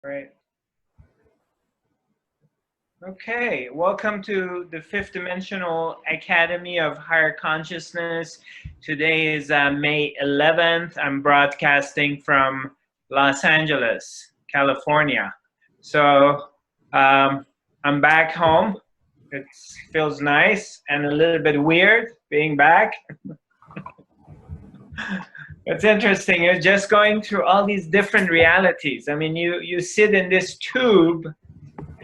Great. Okay, welcome to the Fifth Dimensional Academy of Higher Consciousness. Today is May 11th. I'm broadcasting from Los Angeles, California. So I'm back home. It feels nice and a little bit weird being back. It's interesting. You're just going through all these different realities. I mean, you sit in this tube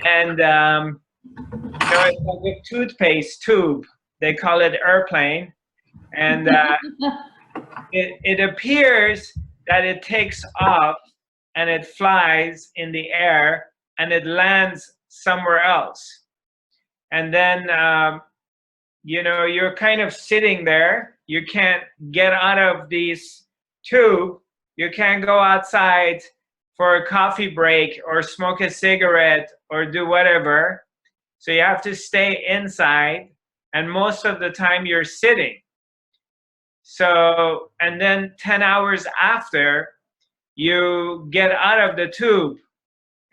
and it's like a toothpaste tube. They call it airplane. And it appears that it takes off and it flies in the air and it lands somewhere else. And then, you're kind of sitting there. You can't get out of this tube. You can't go outside for a coffee break or smoke a cigarette or do whatever. So you have to stay inside, and most of the time you're sitting. So, and then 10 hours after, you get out of the tube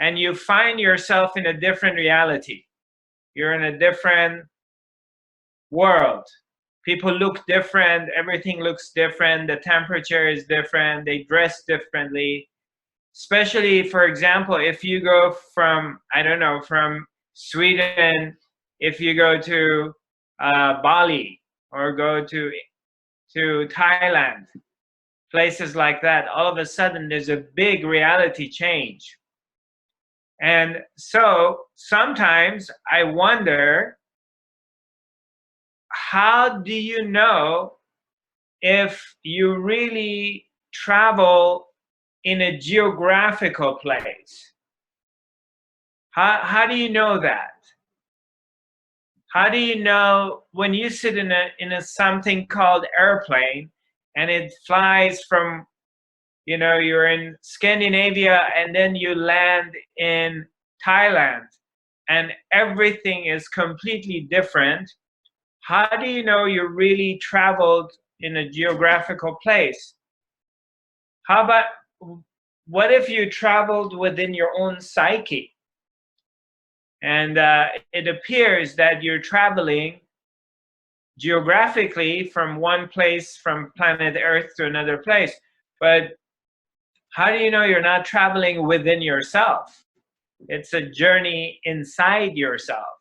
and you find yourself in a different reality. You're in a different world. People look different, everything looks different, the temperature is different, they dress differently. Especially, for example, if you go from, I don't know, from Sweden, if you go to Bali or go to Thailand, places like that, all of a sudden there's a big reality change. And so sometimes I wonder, how do you know if you really travel in a geographical place? How do you know that? How do you know when you sit in a something called airplane and it flies from, you're in Scandinavia and then you land in Thailand and everything is completely different? How do you know you really traveled in a geographical place? How about, what if you traveled within your own psyche? And it appears that you're traveling geographically from one place, from planet Earth to another place. But how do you know you're not traveling within yourself? It's a journey inside yourself.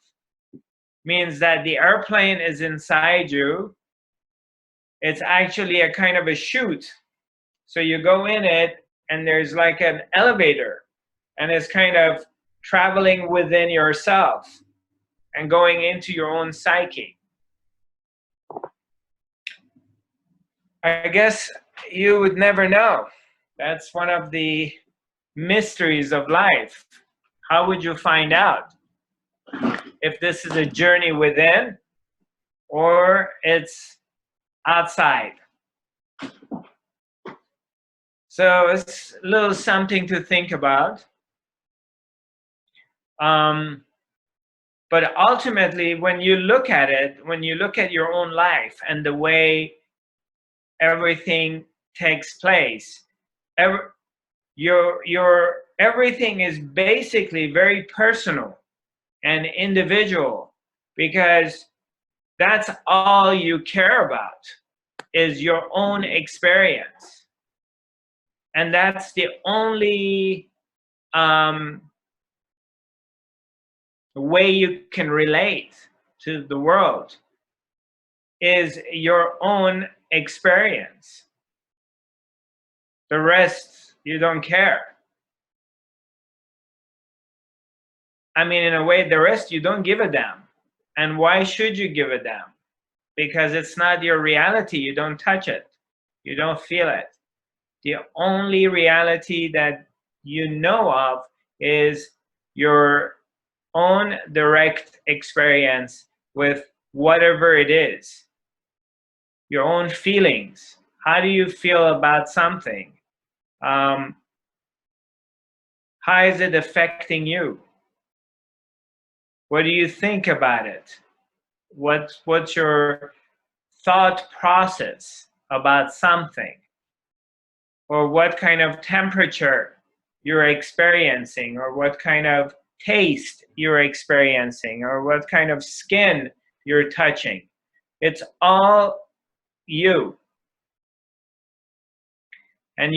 Means that the airplane is inside you. It's actually a kind of a chute. So you go in it and there's like an elevator and it's kind of traveling within yourself and going into your own psyche. I guess you would never know. That's one of the mysteries of life. How would you find out if this is a journey within or it's outside? So it's a little something to think about. But ultimately, when you look at it, when you look at your own life and the way everything takes place, everything is basically very personal and individual, because that's all you care about is your own experience. And that's the only way you can relate to the world, is your own experience. The rest, you don't care. I mean, in a way, the rest, you don't give a damn. And why should you give a damn? Because it's not your reality. You don't touch it. You don't feel it. The only reality that you know of is your own direct experience with whatever it is. Your own feelings. How do you feel about something? How is it affecting you? What do you think about it? What's your thought process about something? Or what kind of temperature you're experiencing, or what kind of taste you're experiencing, or what kind of skin you're touching. It's all you. And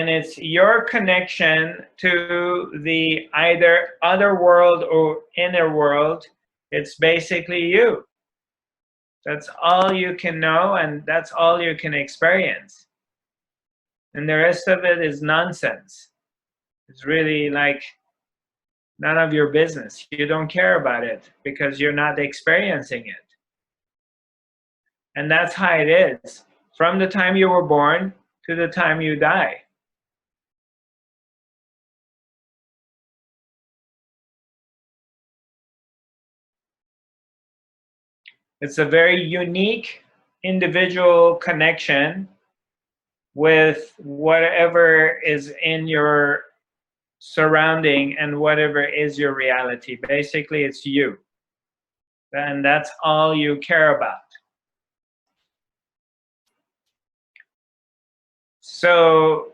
it's your connection to the either other world or inner world. It's basically you. That's all you can know, and that's all you can experience. And the rest of it is nonsense. It's really like none of your business. You don't care about it because you're not experiencing it. And that's how it is from the time you were born to the time you die. It's a very unique individual connection with whatever is in your surrounding and whatever is your reality. Basically, it's you. And that's all you care about. So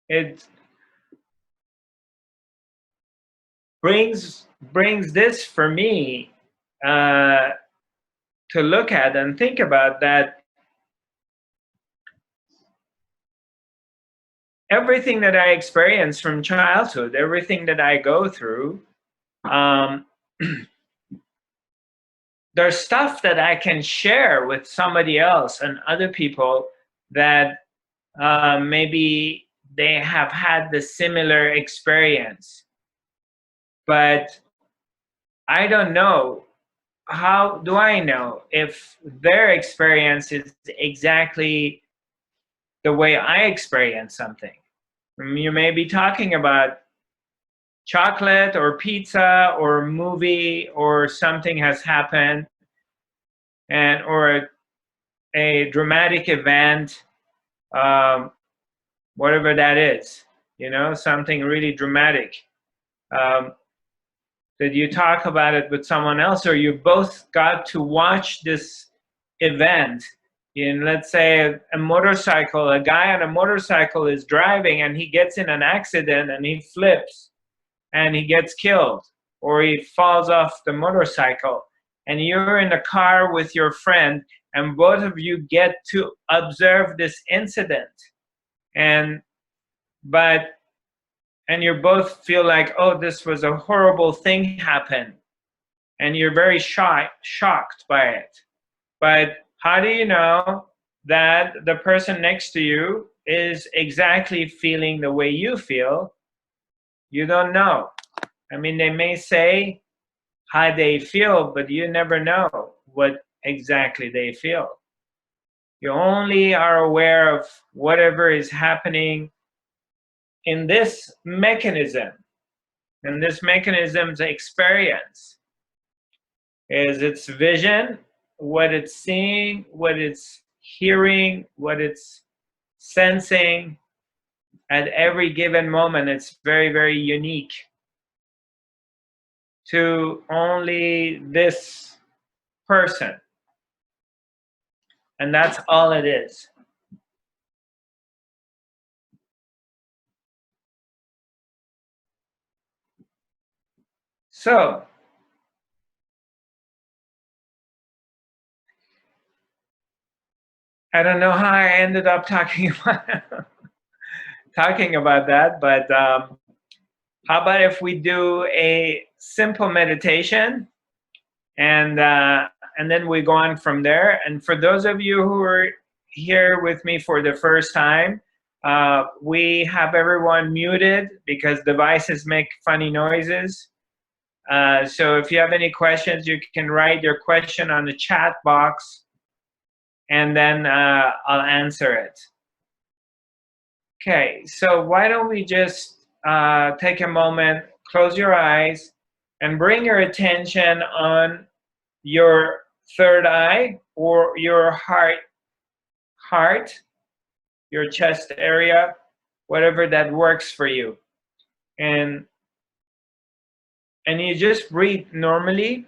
it brings this for me to look at and think about, that everything that I experience from childhood, everything that I go through, there's stuff that I can share with somebody else and other people that maybe they have had the similar experience. But I don't know. How do I know if their experience is exactly the way I experience something? You may be talking about chocolate or pizza or movie, or something has happened, and or a dramatic event, whatever that is, something really dramatic, that you talk about it with someone else, or you both got to watch this event. Let's say a motorcycle, a guy on a motorcycle is driving and he gets in an accident and he flips and he gets killed, or he falls off the motorcycle, and you're in the car with your friend, and both of you get to observe this incident, and you both feel like, oh, this was a horrible thing happened, and you're very shocked by it. But how do you know that the person next to you is exactly feeling the way you feel? You don't know. I mean, they may say how they feel, but you never know what exactly they feel. You only are aware of whatever is happening in this mechanism. And this mechanism's experience is its vision, what it's seeing, what it's hearing, what it's sensing at every given moment. It's very, very unique to only this person. And that's all it is. So, I don't know how I ended up talking about that, but how about if we do a simple meditation, and then we go on from there. And for those of you who are here with me for the first time, we have everyone muted because devices make funny noises. So if you have any questions, you can write your question on the chat box, and then I'll answer it. Okay, so why don't we just take a moment, close your eyes, and bring your attention on your third eye, or your heart, your chest area, whatever that works for you. And you just breathe normally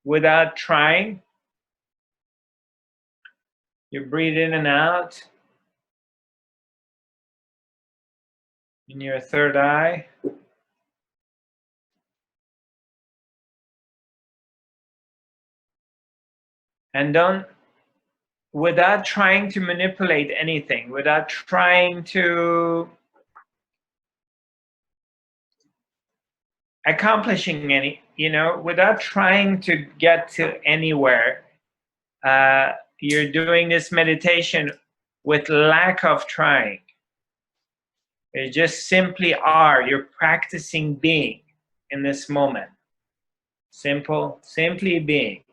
without trying. You breathe in and out in your third eye. And don't, without trying to manipulate anything, without trying to accomplishing any, without trying to get to anywhere, you're doing this meditation with lack of trying. You just simply are. You're practicing being in this moment. Simply being.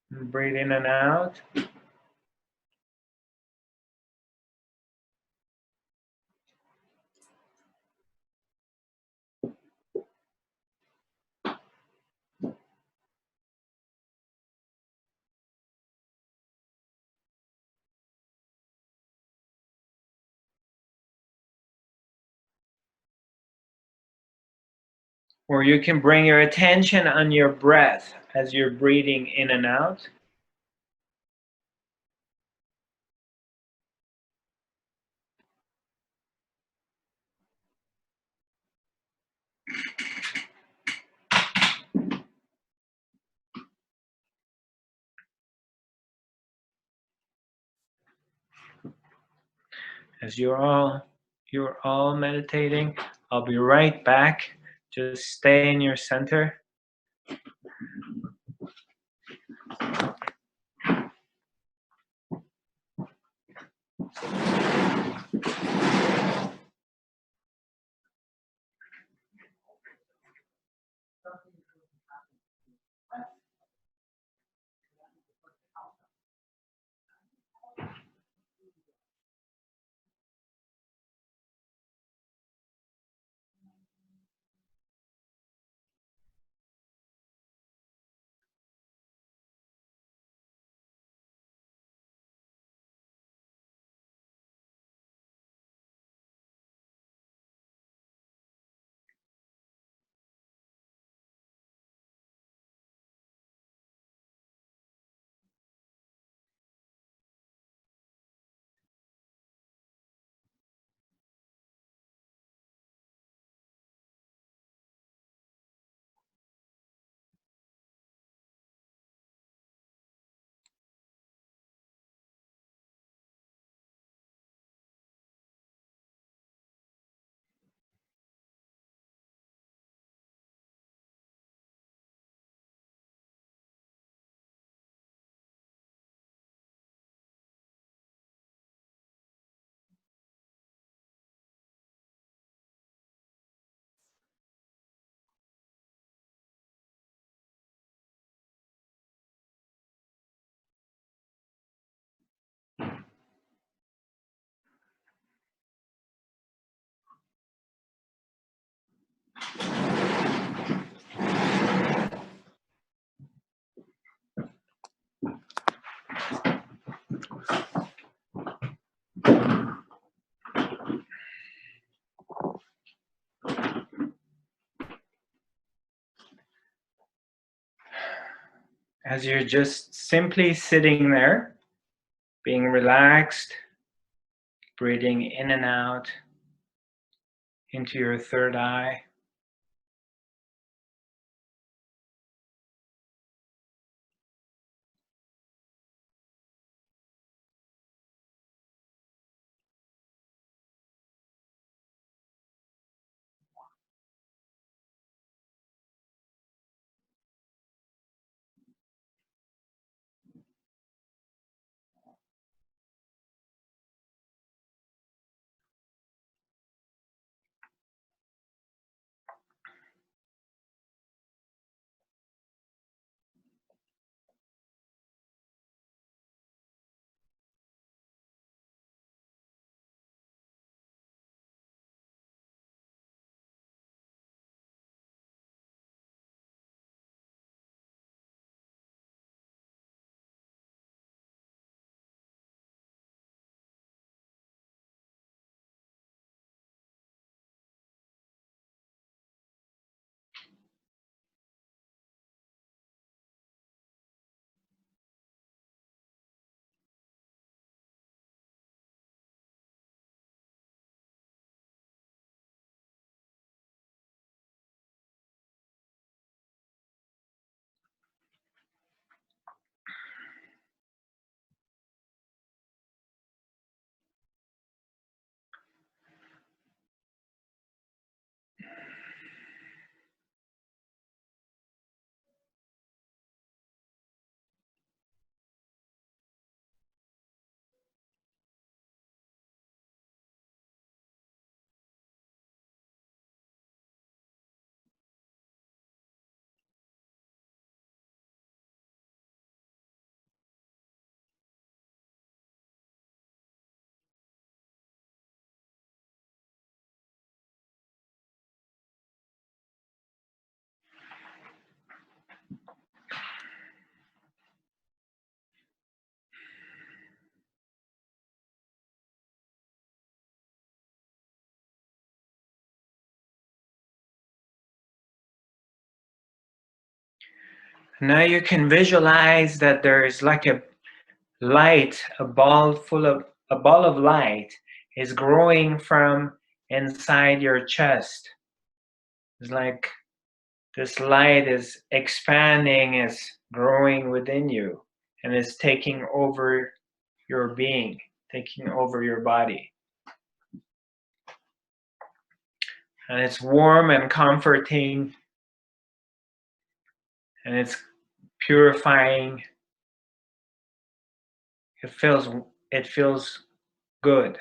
Breathe in and out. Or you can bring your attention on your breath as you're breathing in and out. As you're all meditating, I'll be right back. Just stay in your center. As you're just simply sitting there, being relaxed, breathing in and out into your third eye. Now you can visualize that there is like a light, a ball of light is growing from inside your chest. It's like this light is expanding, is growing within you, and is taking over your being, taking over your body. And it's warm and comforting, and it's purifying. It feels good,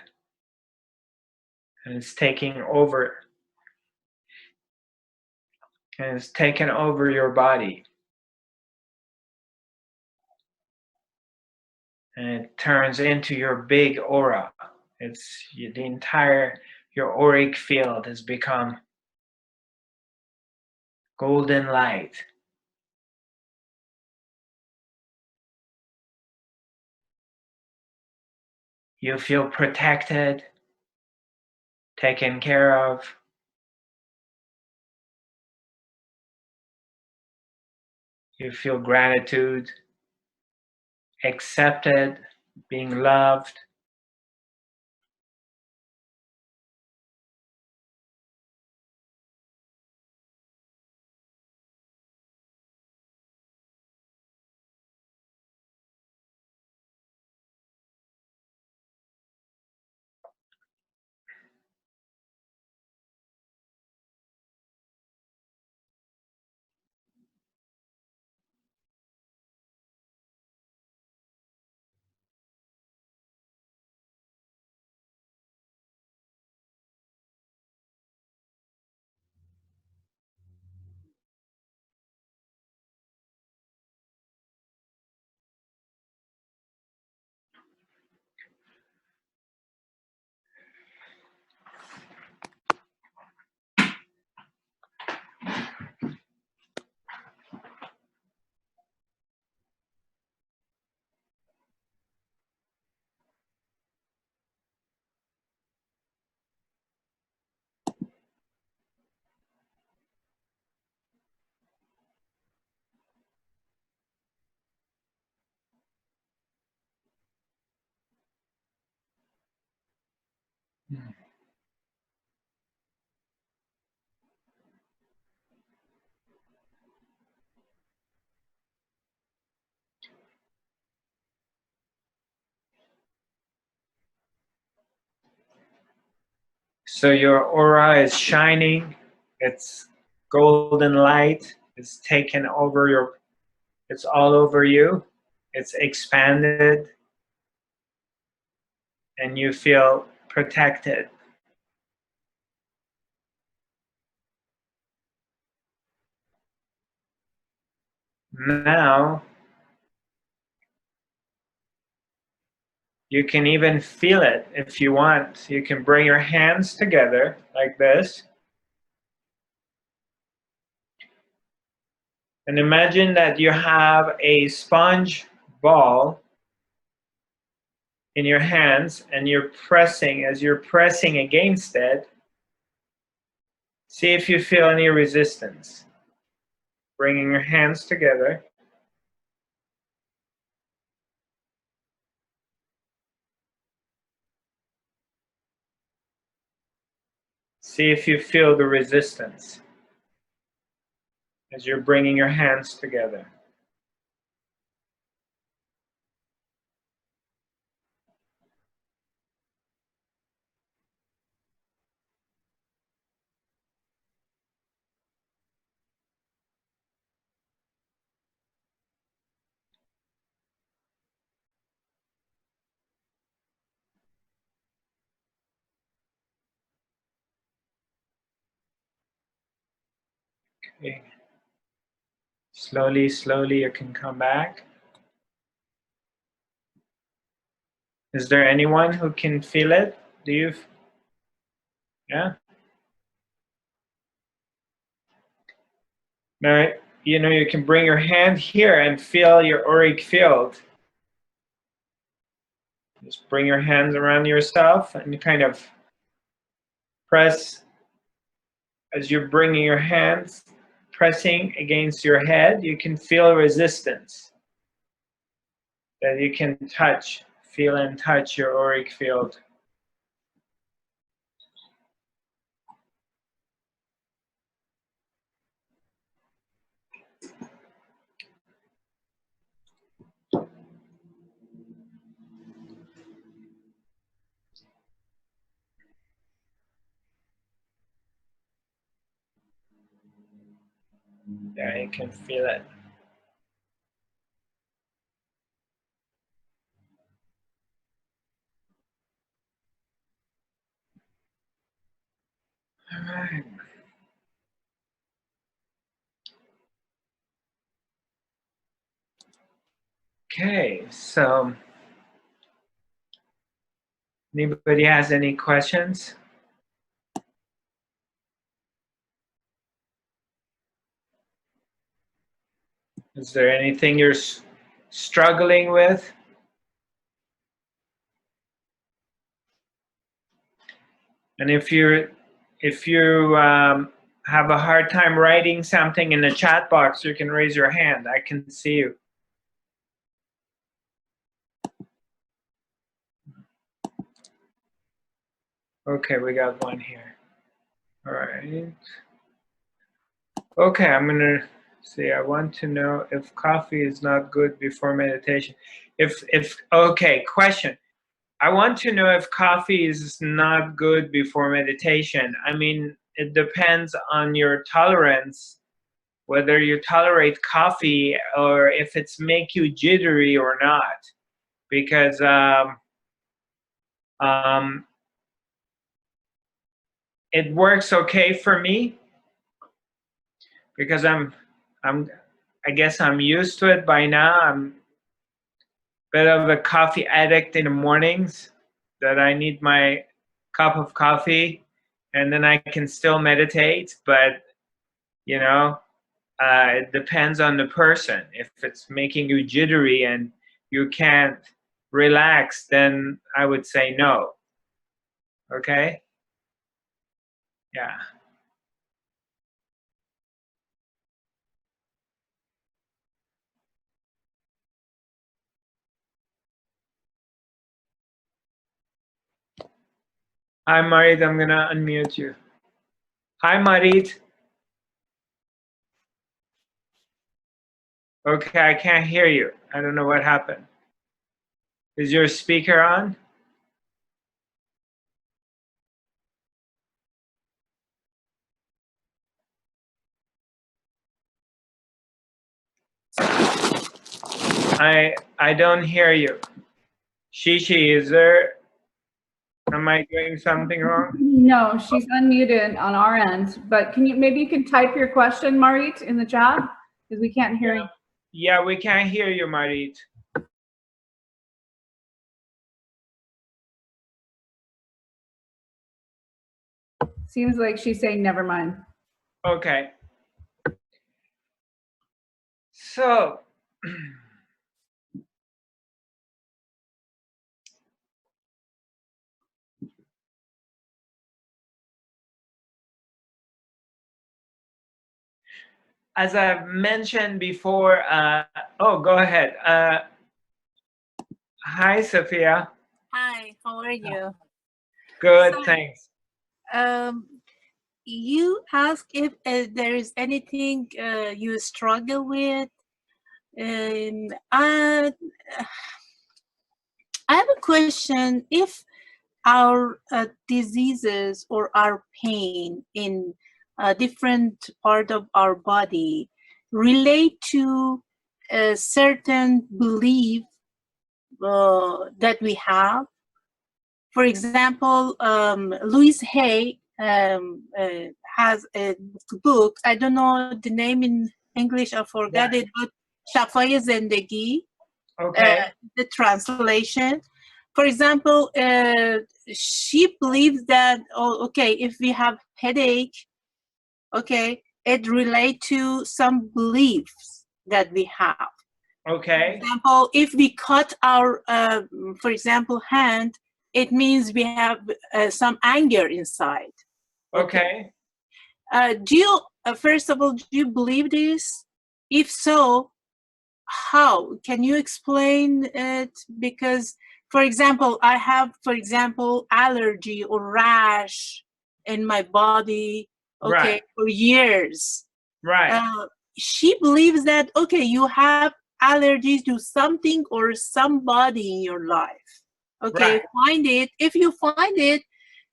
and it's taking over, and it's taken over your body. And it turns into your big aura. It's the entire, your auric field has become golden light. You feel protected, taken care of. You feel gratitude, accepted, being loved. So your aura is shining, it's golden light, it's taken over it's all over you, it's expanded, and you feel protected. Now, you can even feel it if you want. You can bring your hands together like this. And imagine that you have a sponge ball in your hands and you're pressing. As you're pressing against it, see if you feel any resistance. Bringing your hands together. See if you feel the resistance as you're bringing your hands together. Okay. Slowly, slowly you can come back. Is there anyone who can feel it? Do you? Yeah? Now, you can bring your hand here and feel your auric field. Just bring your hands around yourself and kind of press as you're bringing your hands. pressing against your head, you can feel resistance that you can touch, feel and touch your auric field. Yeah, you can feel it. All right. Okay, so anybody has any questions? Is there anything you're struggling with? And if you have a hard time writing something in the chat box, you can raise your hand. I can see you. Okay, we got one here. All right. Okay, I'm gonna see. I want to know if coffee is not good before meditation. Okay, question. I want to know if coffee is not good before meditation. I mean, it depends on your tolerance, whether you tolerate coffee or if it's make you jittery or not. Because it works okay for me because I guess I'm used to it by now. I'm a bit of a coffee addict in the mornings, that I need my cup of coffee and then I can still meditate. But you know, it depends on the person. If it's making you jittery and you can't relax, then I would say no. Okay? Yeah. Hi, Marit. I'm going to unmute you. Hi, Marit. Okay, I can't hear you. I don't know what happened. Is your speaker on? I don't hear you. Shishi, is there, am I doing something wrong? No, she's unmuted on our end, but maybe you can type your question, Marit, in the chat, because we can't hear you. Yeah, we can't hear you, Marit. Seems like she's saying never mind. Okay. So, as I've mentioned before, oh, go ahead. Hi, Sophia. Hi, how are you? Good, So, thanks. You asked if there is anything you struggle with. I have a question. If our diseases or our pain in a different part of our body relate to a certain belief that we have. For example, Louise Hay has a book. I don't know the name in English, I forgot it, but Shafaya Zendegi, Okay. the translation. For example, she believes that, if we have headache, it relates to some beliefs that we have. Okay. For example, if we cut our, for example, hand, it means we have some anger inside. Okay. Do you first of all, do you believe this? If so, how? Can you explain it? Because, for example, I have, allergy or rash in my body, okay, Right. for years. Right. She believes that, okay, you have allergies to something or somebody in your life. Okay, Right. find it. If you find it,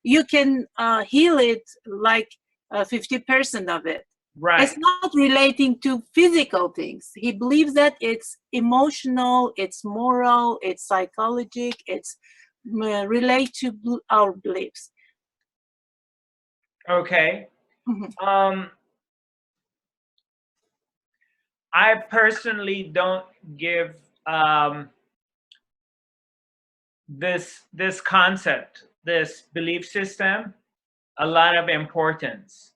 you can heal it like 50% of it. Right. It's not relating to physical things. He believes that it's emotional, it's moral, it's psychological, it's relate to our beliefs. Okay. Mhm. I personally don't give this concept, this belief system, a lot of importance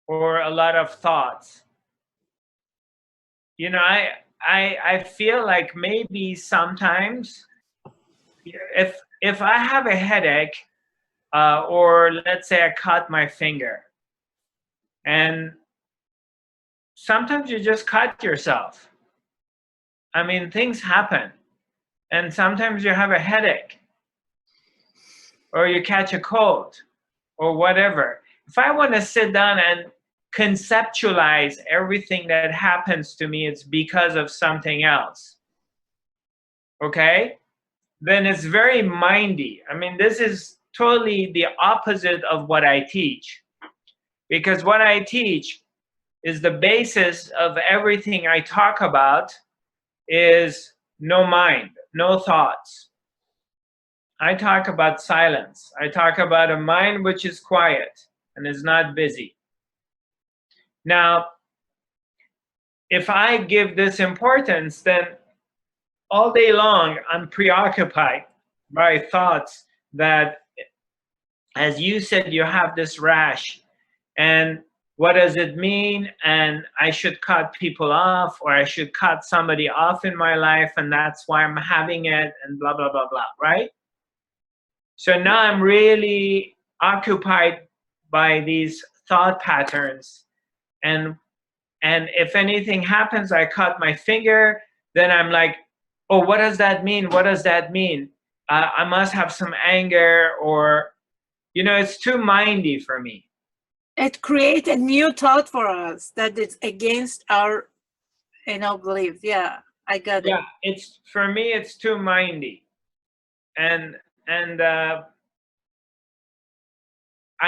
or a lot of thoughts. You know, I feel like maybe sometimes if I have a headache, or let's say I cut my finger, and sometimes you just cut yourself. I mean, things happen, and sometimes you have a headache, or you catch a cold, or whatever. If I want to sit down and conceptualize everything that happens to me, it's because of something else. Okay? Then it's very mindy. I mean, this is totally the opposite of what I teach. Because what I teach is the basis of everything I talk about is no mind, no thoughts. I talk about silence. I talk about a mind which is quiet and is not busy. Now, if I give this importance, then all day long I'm preoccupied by thoughts that, as you said, you have this rash, and what does it mean? And I should cut people off, or I should cut somebody off in my life, and that's why I'm having it, and blah, blah, blah, blah, right? So now I'm really occupied by these thought patterns, and if anything happens, I cut my finger, then I'm like, oh, what does that mean? What does that mean? I must have some anger, or, you know, it's too mindy for me. It creates a new thought for us that is against our, beliefs. Yeah, I got it. Yeah, it's, for me, it's too mindy, and I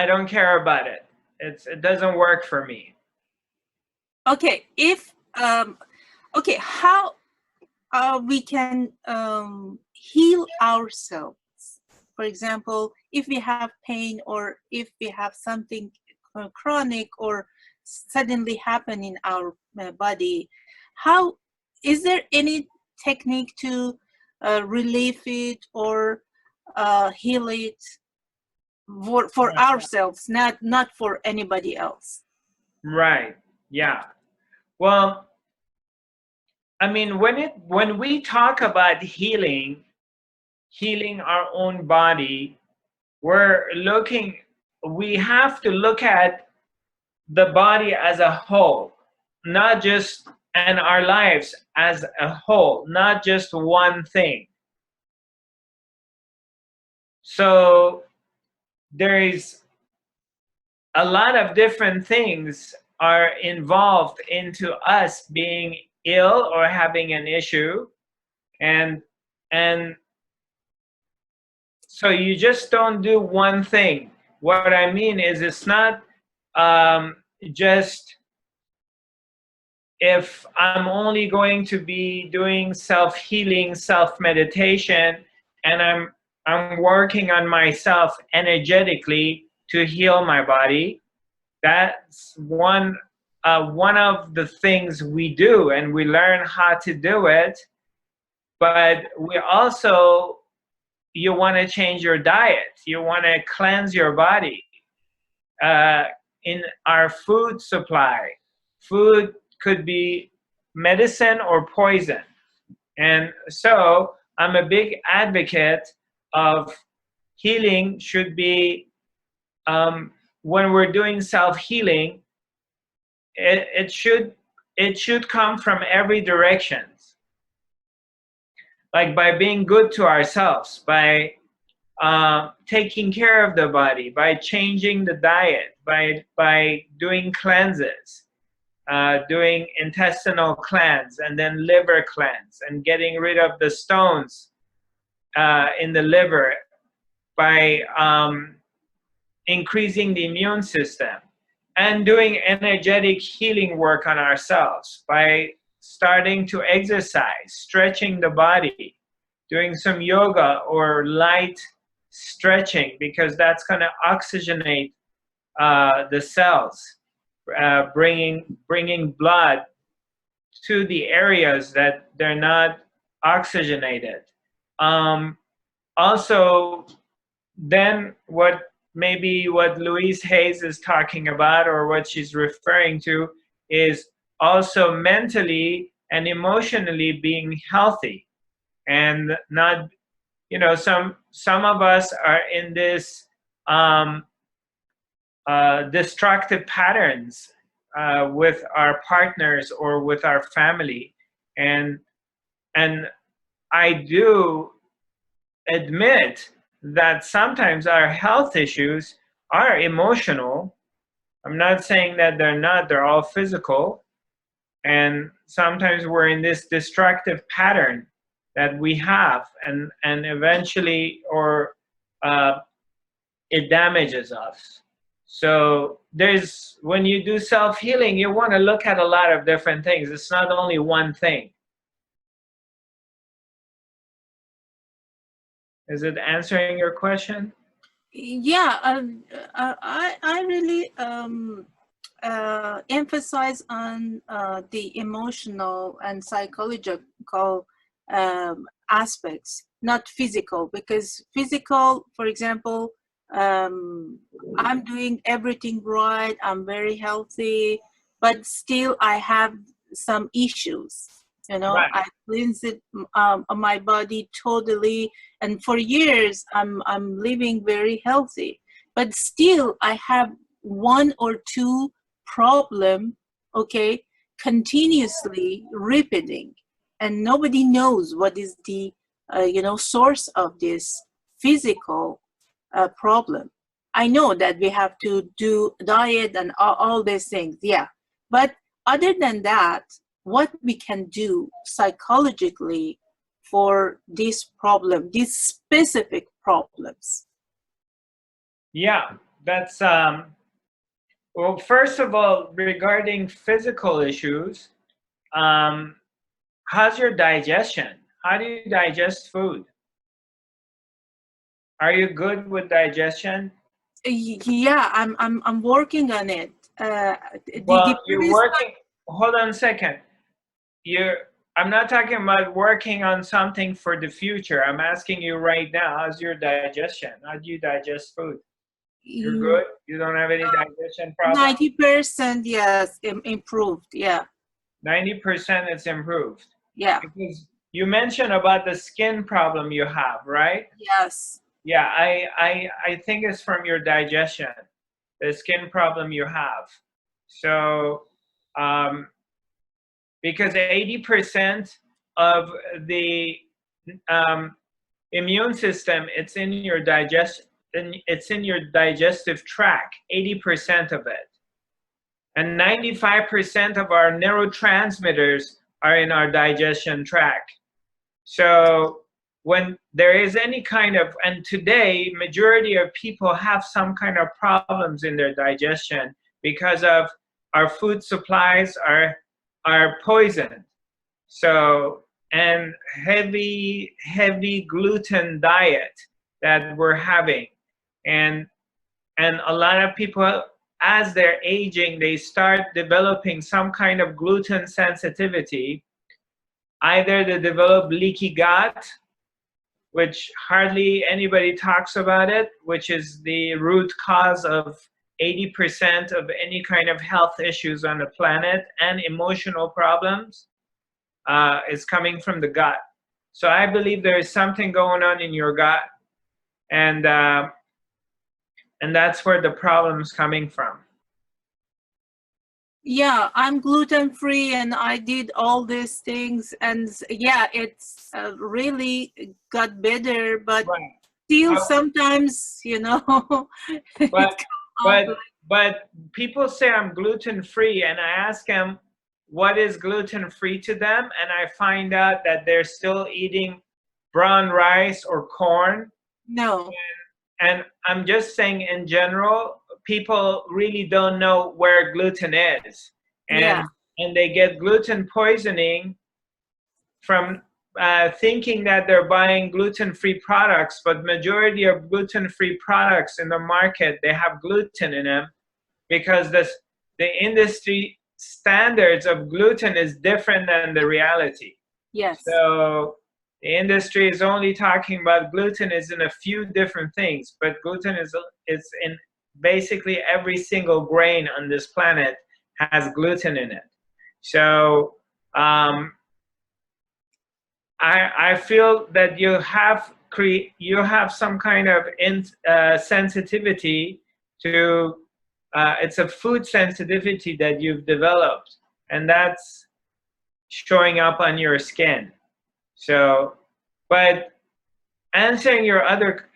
don't care about it. It doesn't work for me. Okay, if okay, how we can heal ourselves. For example, if we have pain, or if we have something chronic or suddenly happen in our body, how is there any technique to relieve it or heal it for ourselves, not for anybody else? Right. Yeah. Well, I mean, when we talk about healing our own body, we have to look at the body as a whole, not just, and our lives as a whole, not just one thing. So there is a lot of different things are involved into us being ill or having an issue, and so you just don't do one thing. What I mean is, it's not just, if I'm only going to be doing self-healing, self-meditation, and I'm working on myself energetically to heal my body, that's one of the things we do, and we learn how to do it. But we also, you want to change your diet, you want to cleanse your body. In our food supply, food could be medicine or poison, and so I'm a big advocate of healing should be when we're doing self-healing, it should come from every direction. Like by being good to ourselves, by taking care of the body, by changing the diet, by doing cleanses, doing intestinal cleanse and then liver cleanse, and getting rid of the stones in the liver, by increasing the immune system, and doing energetic healing work on ourselves, by starting to exercise, stretching the body, doing some yoga or light stretching, because that's going to oxygenate the cells, bringing blood to the areas that they're not oxygenated. Also, then what Louise Hayes is talking about, or what she's referring to, is also mentally and emotionally being healthy, and not, you know, some of us are in this destructive patterns with our partners or with our family, and I do admit that sometimes our health issues are emotional. I'm not saying that they're not, they're all physical. And sometimes we're in this destructive pattern that we have, and eventually, or it damages us. So when you do self-healing, you want to look at a lot of different things. It's not only one thing. Is it answering your question? Yeah, I really emphasize on the emotional and psychological aspects, not physical, because physical, for example, I'm doing everything right, I'm very healthy, but still I have some issues. You know, Right. I cleanse it, my body totally, and for years I'm living very healthy, but still I have one or two problem, okay, continuously repeating, and nobody knows what is the source of this physical problem. I know that we have to do diet and all these things, yeah, but other than that, what we can do psychologically for this problem, these specific problems? Yeah, that's well, first of all, regarding physical issues, how's your digestion? How do you digest food? Are you good with digestion? Yeah, I'm working on it. Well, you're working. Hold on a second. I'm not talking about working on something for the future. I'm asking you right now, how's your digestion? How do you digest food? You're good? You don't have any digestion problems? 90%, yes, improved, yeah. 90% it's improved. Yeah. Because you mentioned about the skin problem you have, right? Yes. Yeah, I think it's from your digestion, the skin problem you have. So, because 80% of the immune system, it's in your digestive tract, 80% of it. And 95% of our neurotransmitters are in our digestion tract. So when there is any kind of, and today, majority of people have some kind of problems in their digestion because of our food supplies are poisoned. So, and heavy gluten diet that we're having. And a lot of people, as they're aging, they start developing some kind of gluten sensitivity. Either they develop leaky gut, which hardly anybody talks about it, which is the root cause of 80% of any kind of health issues on the planet, and emotional problems is coming from the gut. So I believe there is something going on in your gut. And And that's where the problem's coming from. Yeah, I'm gluten free and I did all these things, and yeah, it's really got better, but Right. still Uh, sometimes, you know, it But comes out but like, but people say I'm gluten free, and I ask them what is gluten free to them, and I find out that they're still eating brown rice or corn. no. And I'm just saying, in general, people really don't know where gluten is, Yeah. and they get gluten poisoning from thinking that they're buying gluten-free products, but majority of gluten-free products in the market, they have gluten in them, because the industry standards of gluten is different than the reality. Yes. So the industry is only talking about gluten is in a few different things, but gluten is in basically every single grain on this planet has gluten in it. So I feel that you have some kind of sensitivity to it's a food sensitivity that you've developed, and that's showing up on your skin. So, but answering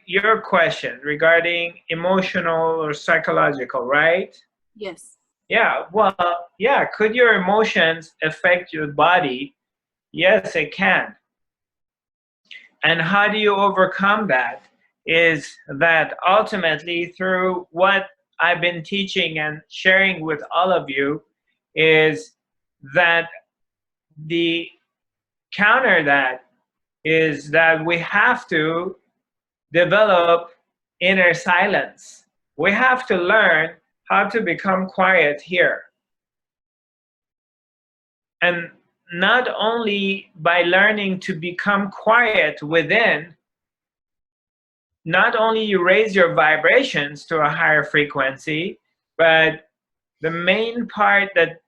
your question regarding emotional or psychological, right? Yes. Yeah, well, yeah, could your emotions affect your body? Yes, it can. And how do you overcome that? Is that ultimately through what I've been teaching and sharing with all of you, is that the counter that is that we have to develop inner silence. We have to learn how to become quiet here. And not only by learning to become quiet within, not only you raise your vibrations to a higher frequency, but the main part that,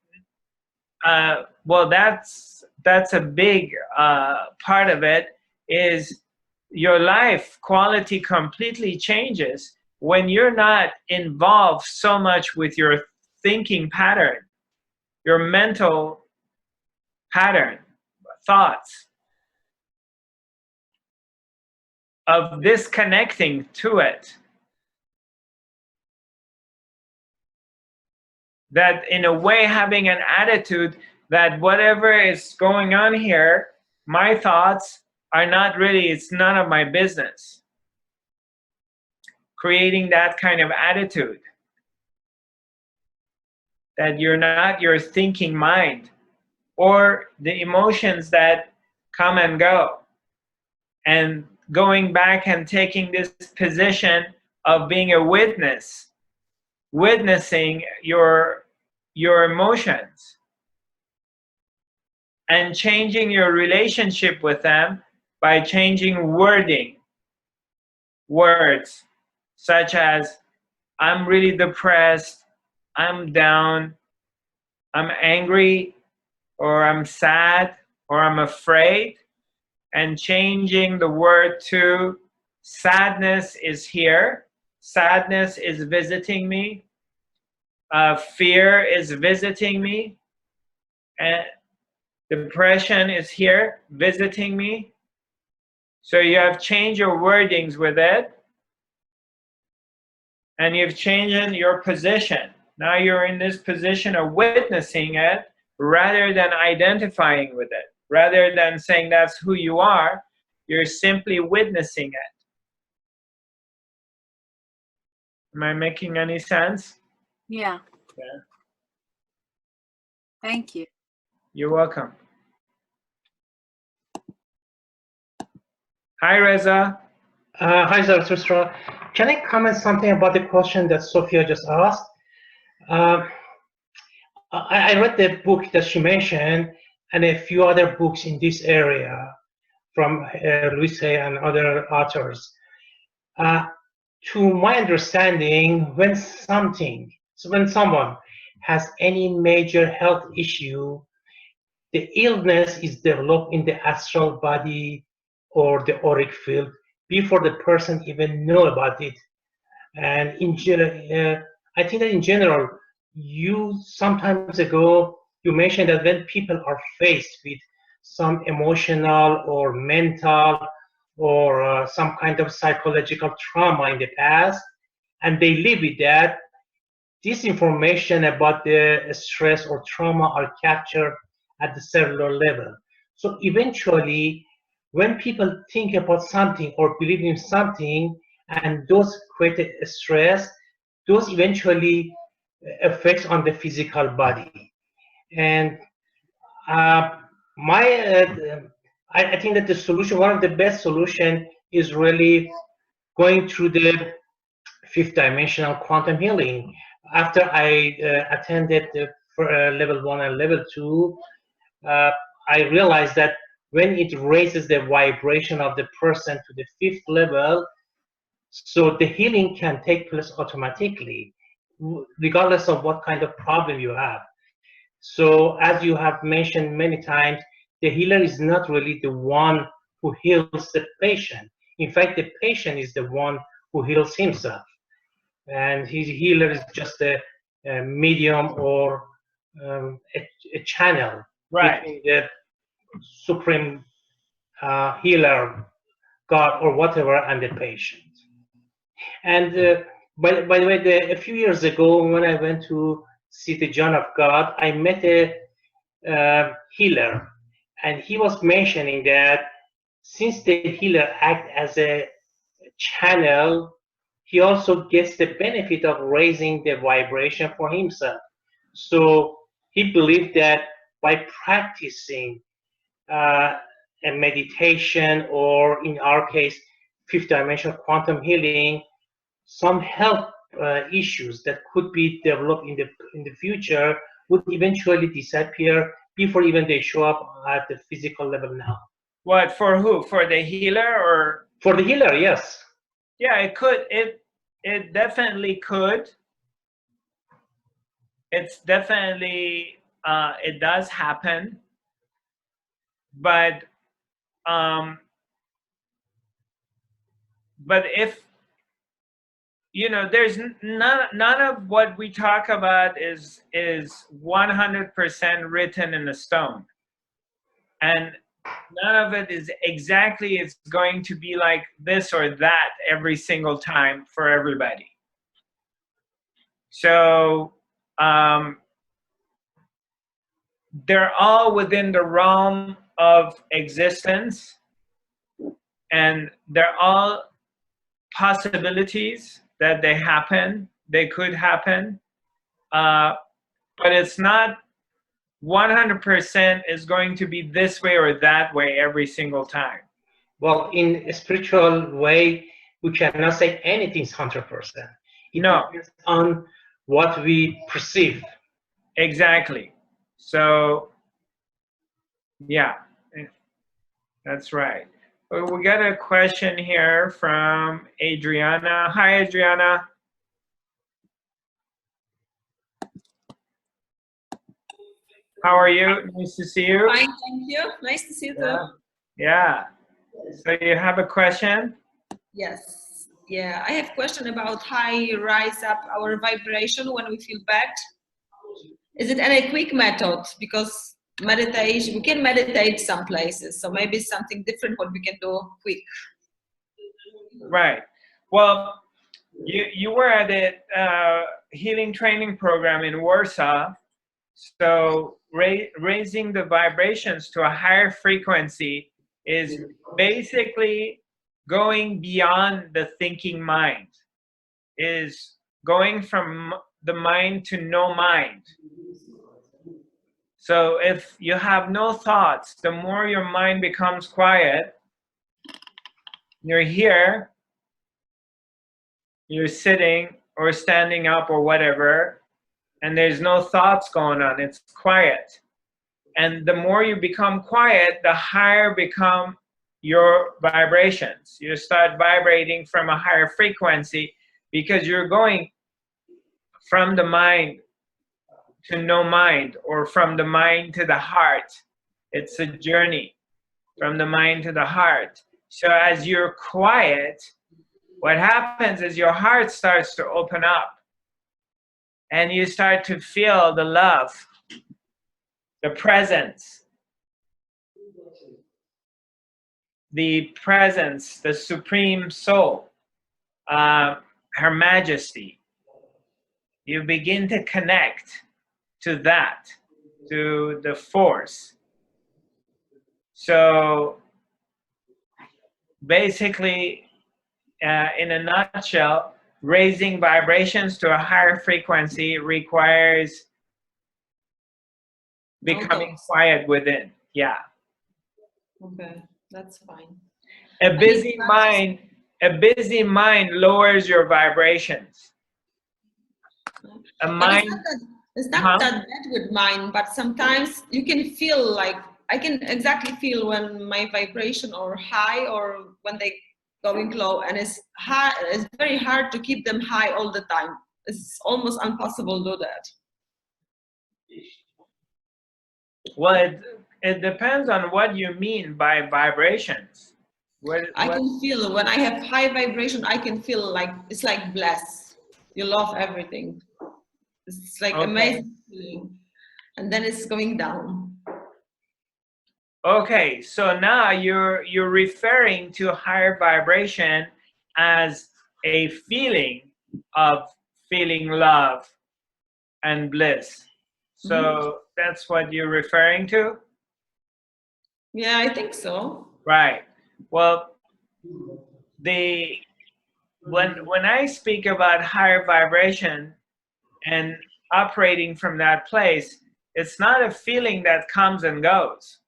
well, that's a big part of it, is your life quality completely changes when you're not involved so much with your thinking pattern, your mental pattern, thoughts, of disconnecting to it. That in a way, having an attitude that whatever is going on here, my thoughts are not really, it's none of my business. Creating that kind of attitude, that you're not your thinking mind, or the emotions that come and go, and going back and taking this position of being a witness, witnessing your emotions, and changing your relationship with them by changing wording, words such as I'm really depressed, I'm down, I'm angry, or I'm sad, or I'm afraid, and changing the word to sadness is here, sadness is visiting me, fear is visiting me, and depression is here visiting me. So you have changed your wordings with it, and you've changed your position. Now you're in this position of witnessing it rather than identifying with it. Rather than saying that's who you are, you're simply witnessing it. Am I making any sense? Yeah. Yeah. Thank you. You're welcome. Hi, Reza. Hi, Zarathustra. Can I comment something about the question that Sophia just asked? I read the book that she mentioned and a few other books in this area from Louise Hay and other authors. To my understanding, when someone has any major health issue, the illness is developed in the astral body or the auric field before the person even know about it. And I think that in general, you sometimes ago you mentioned that when people are faced with some emotional or mental or some kind of psychological trauma in the past, and they live with that, this information about the stress or trauma are captured at the cellular level. So eventually, when people think about something or believe in something, and those create stress, those eventually affects on the physical body. And uh, I think that the solution, one of the best solution, is really going through the fifth dimensional quantum healing. After I attended for, level 1 and level 2, uh, I realized that when it raises the vibration of the person to the fifth level, so the healing can take place automatically, regardless of what kind of problem you have. So as you have mentioned many times, the healer is not really the one who heals the patient. In fact, the patient is the one who heals himself, and his healer is just a medium or a channel Right. between the supreme healer, God or whatever, and the patient. And by the way, a few years ago, when I went to see the John of God, I met a healer, and he was mentioning that since the healer acts as a channel, he also gets the benefit of raising the vibration for himself. So he believed that by practicing uh, a meditation, or in our case, fifth dimensional quantum healing, some health issues that could be developed in the future would eventually disappear before even they show up at the physical level now. What, for who? For the healer, or? For the healer, yes. Yeah, it could. It definitely could. It's definitely it does happen, but if you know, there's none of what we talk about is 100% written in the stone, and none of it is exactly it's going to be like this or that every single time for everybody. So they're all within the realm of existence, and they're all possibilities that they could happen, but it's not 100% is going to be this way or that way every single time. Well, in a spiritual way, we cannot say anything's 100%. It No. depends on what we perceive. Exactly. So, yeah, that's right. We got a question here from Adriana. Hi, Adriana. How are you? Nice to see you. Fine, thank you. Nice to see you too. Yeah. So you have a question? Yes. Yeah, I have a question about how you rise up our vibration when we feel bad. Is it any quick method? Because meditation, we can meditate some places, so maybe something different what we can do quick. Right. Well, you were at a healing training program in Warsaw, so raising the vibrations to a higher frequency is basically going beyond the thinking mind, is going from the mind to no mind. So if you have no thoughts, the more your mind becomes quiet, you're here, you're sitting or standing up or whatever, and there's no thoughts going on, it's quiet. And the more you become quiet, the higher become your vibrations. You start vibrating from a higher frequency because you're going from the mind to no mind, or from the mind to the heart. It's a journey from the mind to the heart. So as you're quiet, what happens is your heart starts to open up and you start to feel the love, the presence, the Supreme Soul, Her Majesty. You begin to connect to that, to the force. So basically, in a nutshell, raising vibrations to a higher frequency requires becoming quiet within. Yeah. Okay, that's fine. A busy mind lowers your vibrations. A mind. It's not that bad with mine, but sometimes you can feel like, I can exactly feel when my vibration or high or when they going low, and it's high. It's very hard to keep them high all the time. It's almost impossible to do that. Well, it depends on what you mean by vibrations. I can feel when I have high vibration, I can feel like it's like blessed. You love everything. It's like amazing feeling. And then it's going down. Okay, so now you're referring to higher vibration as a feeling of feeling love and bliss. So that's what you're referring to? Yeah, I think so. Right. Well, when I speak about higher vibration and operating from that place, it's not a feeling that comes and goes.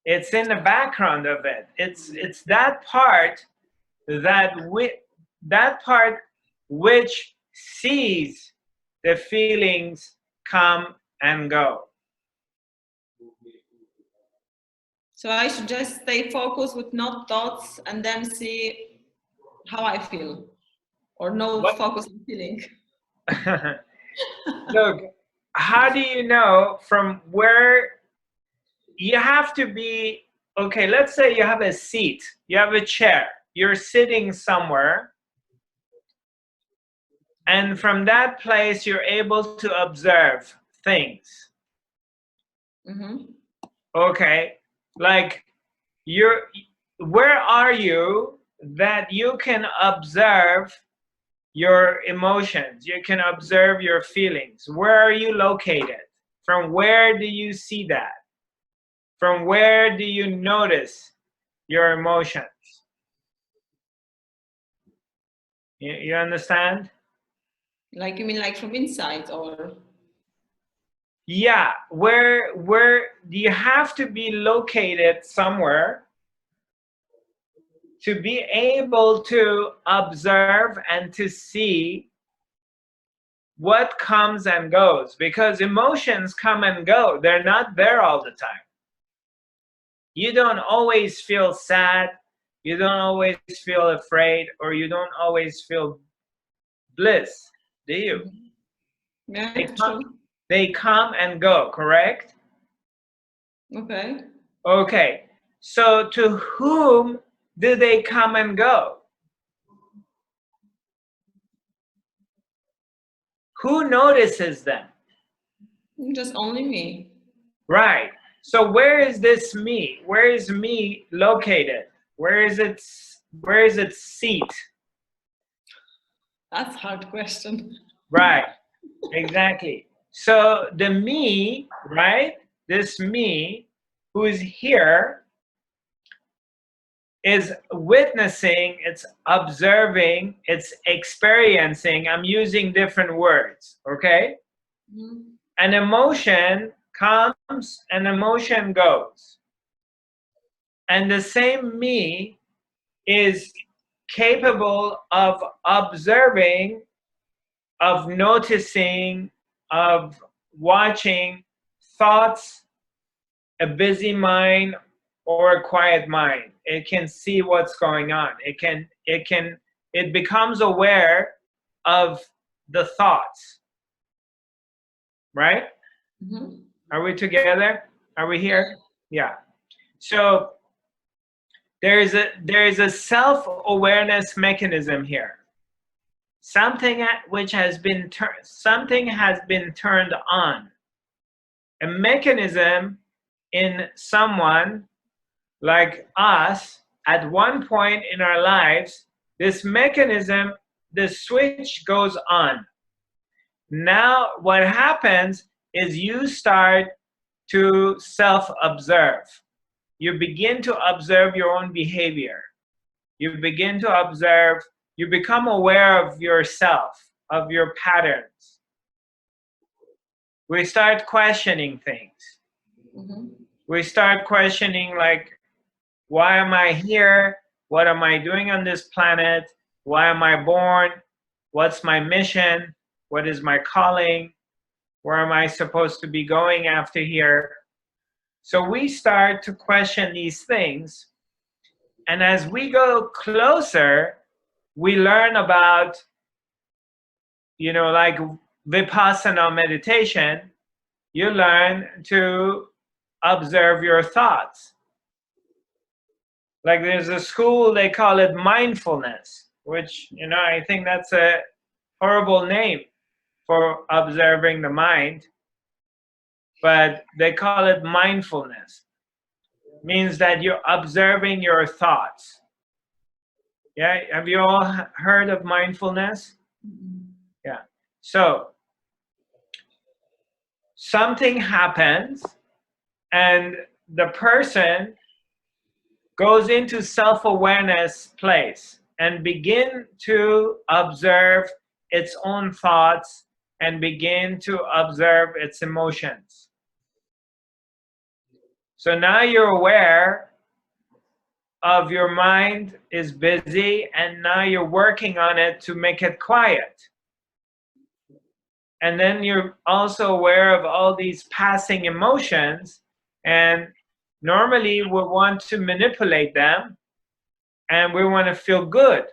It's in the background of it. It's that part which sees the feelings come and go. So I should just stay focused with no thoughts and then see how I feel, or no focus on feeling. Look, how do you know from where you have to be? Okay, let's say you have a seat, you have a chair, you're sitting somewhere, and from that place you're able to observe things. Okay, like where are you that you can observe your emotions, you can observe your feelings? Where are you located? From where do you see that? From where do you notice your emotions? You understand? Like, you mean like from inside, or? Yeah, where do you have to be located somewhere to be able to observe and to see what comes and goes? Because emotions come and go. They're not there all the time. You don't always feel sad. You don't always feel afraid, or you don't always feel bliss, do you? Yeah, they come and go, correct? Okay. Okay, so to whom do they come and go? Who notices them? Just only me. Right. So where is this me? Where is me located? Where is its seat? That's a hard question. Right. Exactly. So the me, right? This me who is here is witnessing, it's observing, it's experiencing. I'm using different words, okay? An emotion comes, an emotion goes. And the same me is capable of observing, of noticing, of watching thoughts, a busy mind or a quiet mind. It can see what's going on. It becomes aware of the thoughts. Right? Are we together? Are we here? Yeah. So there is a self-awareness mechanism here. Something which has been turned on. A mechanism in someone like us at one point in our lives, this mechanism, the switch goes on. Now what happens is you start to self-observe. You begin to observe your own behavior. You begin to observe, you become aware of yourself, of your patterns. We start questioning things. Mm-hmm. We start questioning, like, why am I here? What am I doing on this planet? Why am I born? What's my mission? What is my calling? Where am I supposed to be going after here? So we start to question these things. And as we go closer, we learn about, you know, like Vipassana meditation, you learn to observe your thoughts. Like there's a school, they call it mindfulness, which, you know, I think that's a horrible name for observing the mind, but they call it mindfulness. It means that you're observing your thoughts. Yeah, have you all heard of mindfulness? Yeah. So something happens and the person goes into self-awareness place and begin to observe its own thoughts and begin to observe its emotions. So now you're aware of your mind is busy and now you're working on it to make it quiet. And then you're also aware of all these passing emotions, and normally we want to manipulate them and we want to feel good.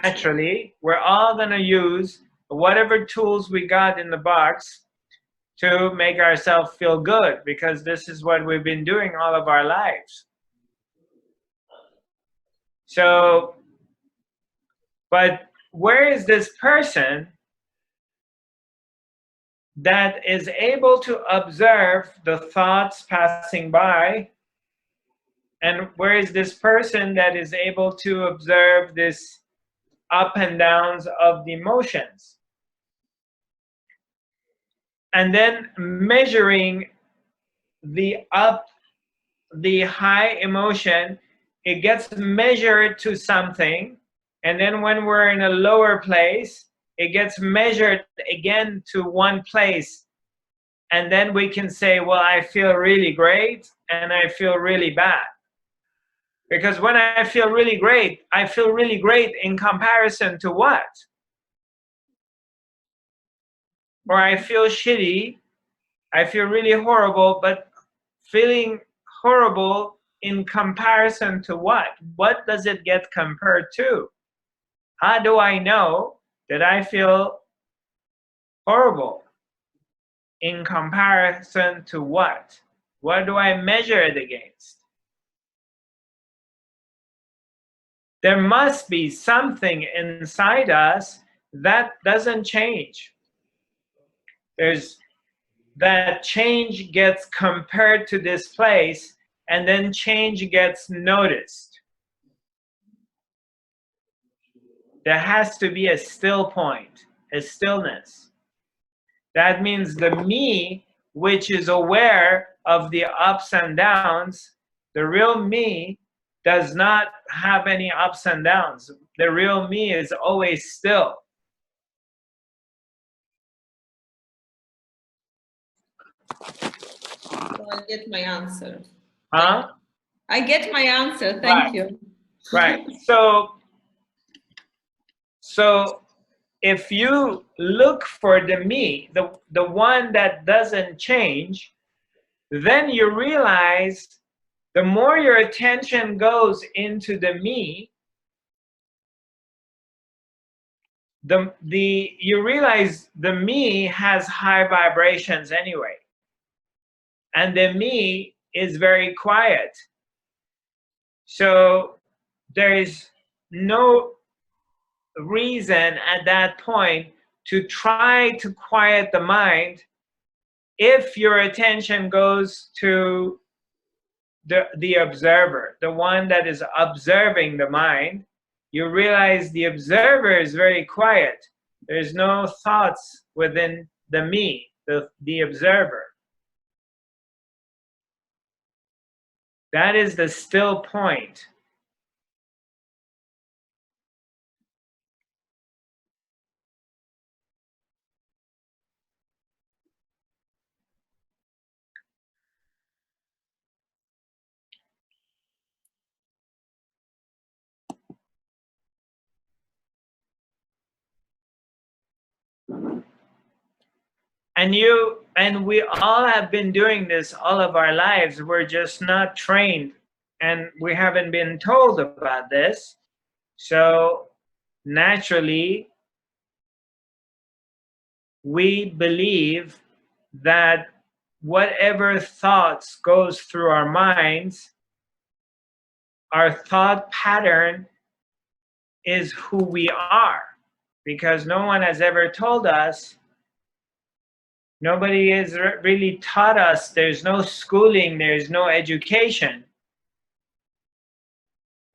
Naturally, we're all going to use whatever tools we got in the box to make ourselves feel good, because this is what we've been doing all of our lives. So, but where is this person that is able to observe the thoughts passing by? And where is this person that is able to observe this up and downs of the emotions? And then measuring the high emotion, it gets measured to something. And then when we're in a lower place, it gets measured again to one place. And then we can say, well, I feel really great and I feel really bad. Because when I feel really great in comparison to what? Or I feel shitty, I feel really horrible, but feeling horrible in comparison to what? What does it get compared to? How do I know that I feel horrible? In comparison to what? What do I measure it against? There must be something inside us that doesn't change. There's that change gets compared to this place, and then change gets noticed. There has to be a still point, a stillness. That means the me, which is aware of the ups and downs, the real me does not have any ups and downs. The real me is always still. So I get my answer. Huh? I get my answer. Thank you. Right. So if you look for the me, the one that doesn't change, then you realize the more your attention goes into the me, you realize the me has high vibrations anyway. And the me is very quiet. So there is no reason at that point to try to quiet the mind if your attention goes to the observer, the one that is observing the mind. You realize the observer is very quiet. There's no thoughts within the me, the observer. That is the still point. And we all have been doing this all of our lives. We're just not trained, and we haven't been told about this. So naturally, we believe that whatever thoughts goes through our minds, our thought pattern is who we are, because no one has ever told us, nobody has really taught us, there's no schooling, there's no education,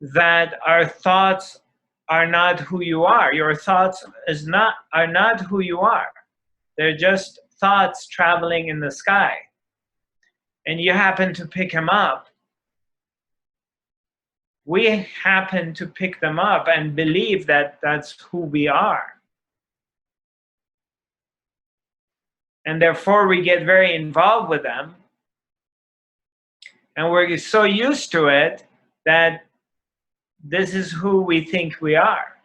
that our thoughts are not who you are. Your thoughts are not who you are. They're just thoughts traveling in the sky. And you happen to pick them up. We happen to pick them up and believe that that's who we are. And therefore we get very involved with them. And we're so used to it that this is who we think we are.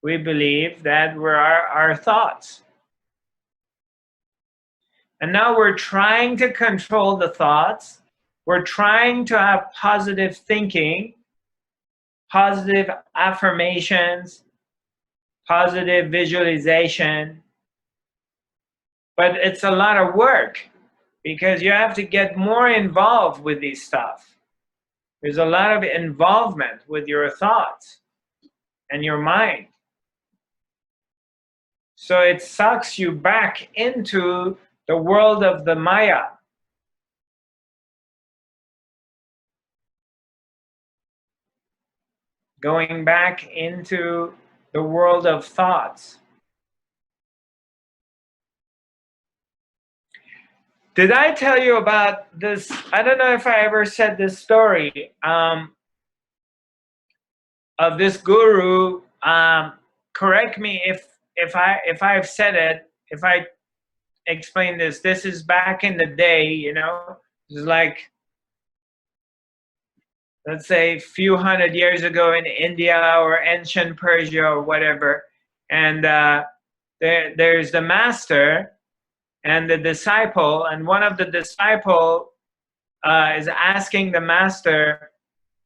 We believe that we're our thoughts. And now we're trying to control the thoughts. We're trying to have positive thinking, positive affirmations, positive visualization. But it's a lot of work because you have to get more involved with these stuff. There's a lot of involvement with your thoughts and your mind. So it sucks you back into the world of the Maya. Going back into the world of thoughts. Did I tell you about this? I don't know if I ever said this story of this guru. Correct me if I've said it, if I explain this. This is back in the day, you know. It's like, let's say, a few hundred years ago in India or ancient Persia or whatever. And there's the master and the disciple, and one of the disciple is asking the master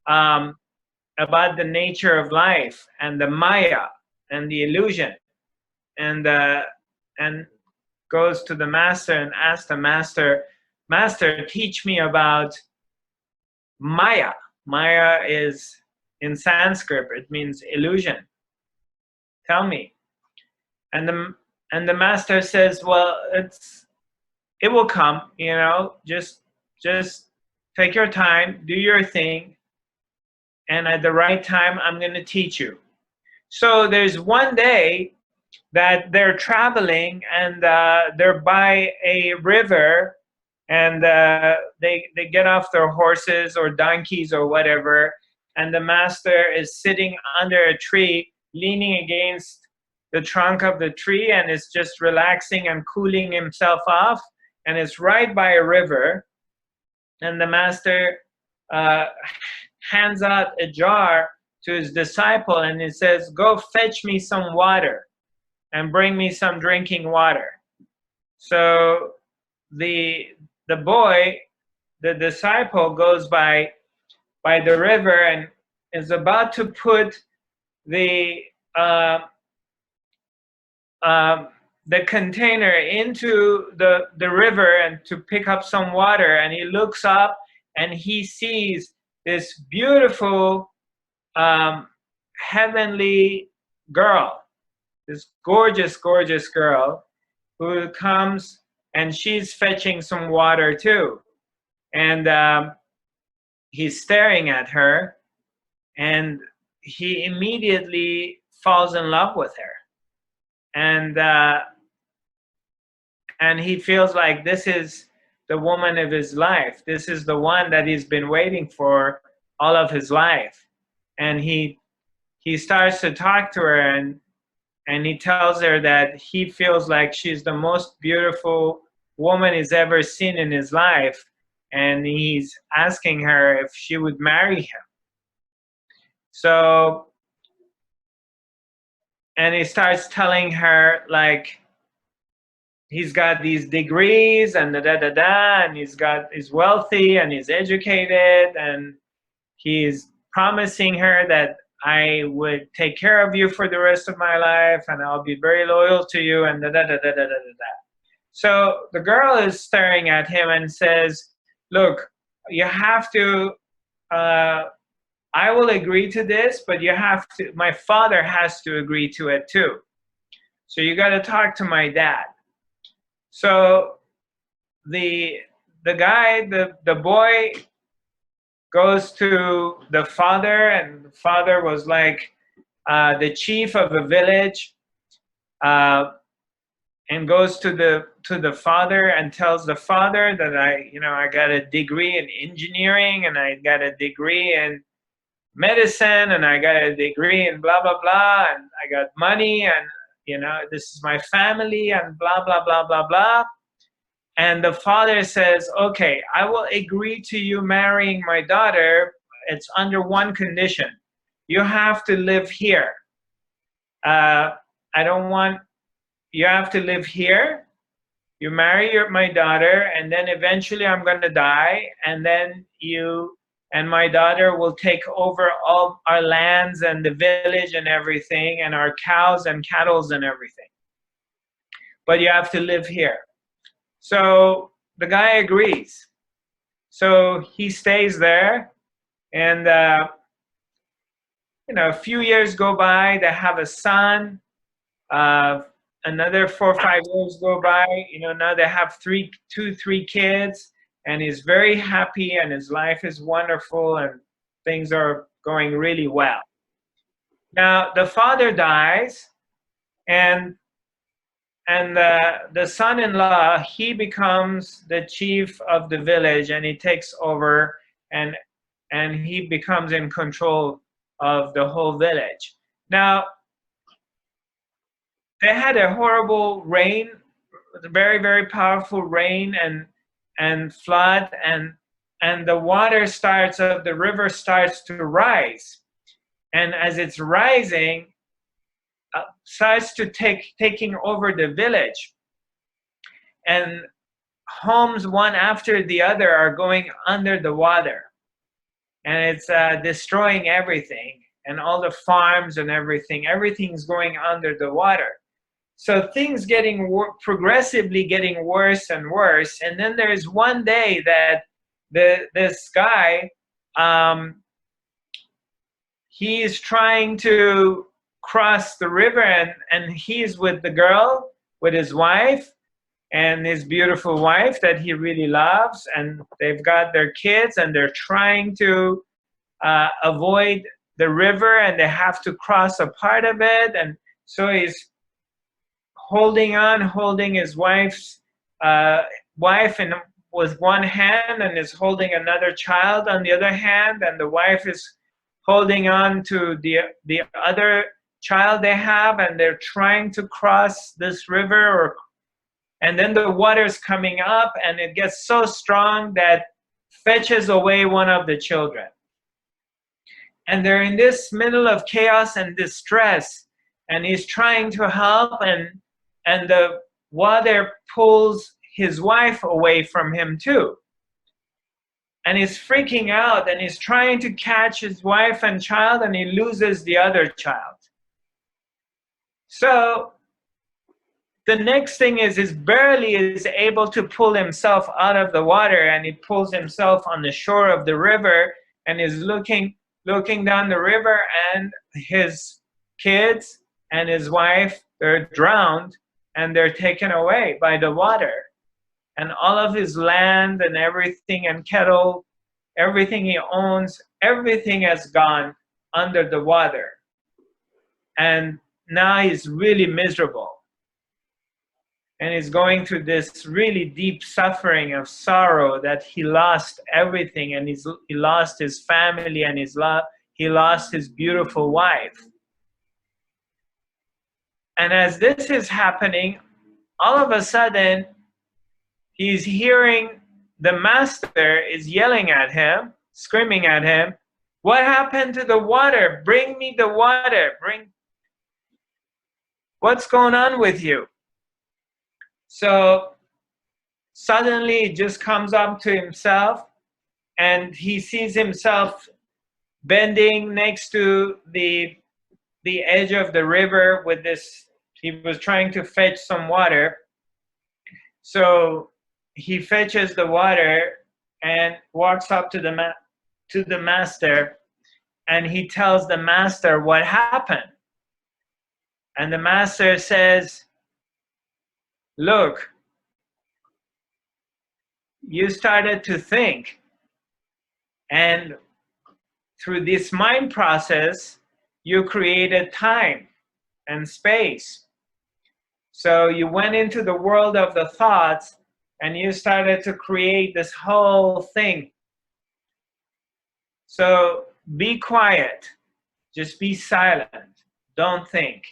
about the nature of life and the Maya and the illusion, and goes to the master and asks the master, "Master, teach me about Maya." Maya is in Sanskrit, it means illusion. Tell me. And the master says, "Well, it will come, you know, just take your time, do your thing, and at the right time I'm going to teach you." So there's one day that they're traveling and they're by a river, and they get off their horses or donkeys or whatever, and the master is sitting under a tree, leaning against the trunk of the tree, and is just relaxing and cooling himself off, and it's right by a river. And the master hands out a jar to his disciple, and he says, "Go fetch me some water and bring me some drinking water." So the boy, the disciple, goes by the river and is about to put the container into the river and to pick up some water, and he looks up and he sees this beautiful heavenly girl, this gorgeous, gorgeous girl who comes, and she's fetching some water too. And he's staring at her, and he immediately falls in love with her. And he feels like this is the woman of his life. This is the one that he's been waiting for all of his life. And he starts to talk to her, and he tells her that he feels like she's the most beautiful woman he's ever seen in his life. And he's asking her if she would marry him. So, and he starts telling her, like, he's got these degrees and and he's wealthy and he's educated, and he's promising her that I would take care of you for the rest of my life, and I'll be very loyal to you, and So the girl is staring at him and says, look, you have to, I will agree to this, but you have to, my father has to agree to it too. So you got to talk to my dad. So the guy, the boy goes to the father, and the father was like the chief of a village, and goes to the father and tells the father that I got a degree in engineering, and I got a degree in medicine, and I got a degree in blah blah blah, and I got money, and this is my family, and blah blah blah blah blah. And the father says, okay, I will agree to you marrying my daughter. It's under one condition. You have to live here. You have to live here. You marry my daughter, and then eventually I'm going to die, and then you and my daughter will take over all our lands and the village and everything, and our cows and cattle and everything. But you have to live here. So the guy agrees. So he stays there, and a few years go by. They have a son. Another 4 or 5 years go by. Now they have 3 kids, and he's very happy, and his life is wonderful, and things are going really well. Now the father dies, and the son-in-law, he becomes the chief of the village, and he takes over, and he becomes in control of the whole village. Now they had a horrible rain, very, very powerful rain and flood, and the water of the river starts to rise, and as it's rising, starts to taking over the village, and homes one after the other are going under the water, and it's destroying everything, and all the farms and everything's going under the water. So things progressively getting worse and worse. And then there's one day that this guy, he is trying to cross the river, and he's with the girl, with his wife, and his beautiful wife that he really loves, and they've got their kids, and they're trying to avoid the river, and they have to cross a part of it. And so he's holding his wife's wife with one hand, and is holding another child on the other hand, and the wife is holding on to the other child they have, and they're trying to cross this river, and then the water's coming up, and it gets so strong that fetches away one of the children. And they're in this middle of chaos and distress, and he's trying to help, and the water pulls his wife away from him too. And he's freaking out, and he's trying to catch his wife and child, and he loses the other child. So the next thing is barely is able to pull himself out of the water, and he pulls himself on the shore of the river and is looking down the river, and his kids and his wife, they're drowned and they're taken away by the water. And all of his land and everything and cattle, everything he owns, everything has gone under the water. And now he's really miserable. And he's going through this really deep suffering of sorrow that he lost everything, and he lost his family, and he lost his beautiful wife. And as this is happening, all of a sudden, he's hearing the master is yelling at him, screaming at him, "What happened to the water? Bring me the water. What's going on with you?" So suddenly he just comes up to himself, and he sees himself bending next to the edge of the river with this. He was trying to fetch some water. So he fetches the water and walks up to the master, and he tells the master what happened. And the master says, "Look, you started to think, and through this mind process, you created time and space. So you went into the world of the thoughts, and you started to create this whole thing. So be quiet, just be silent, don't think."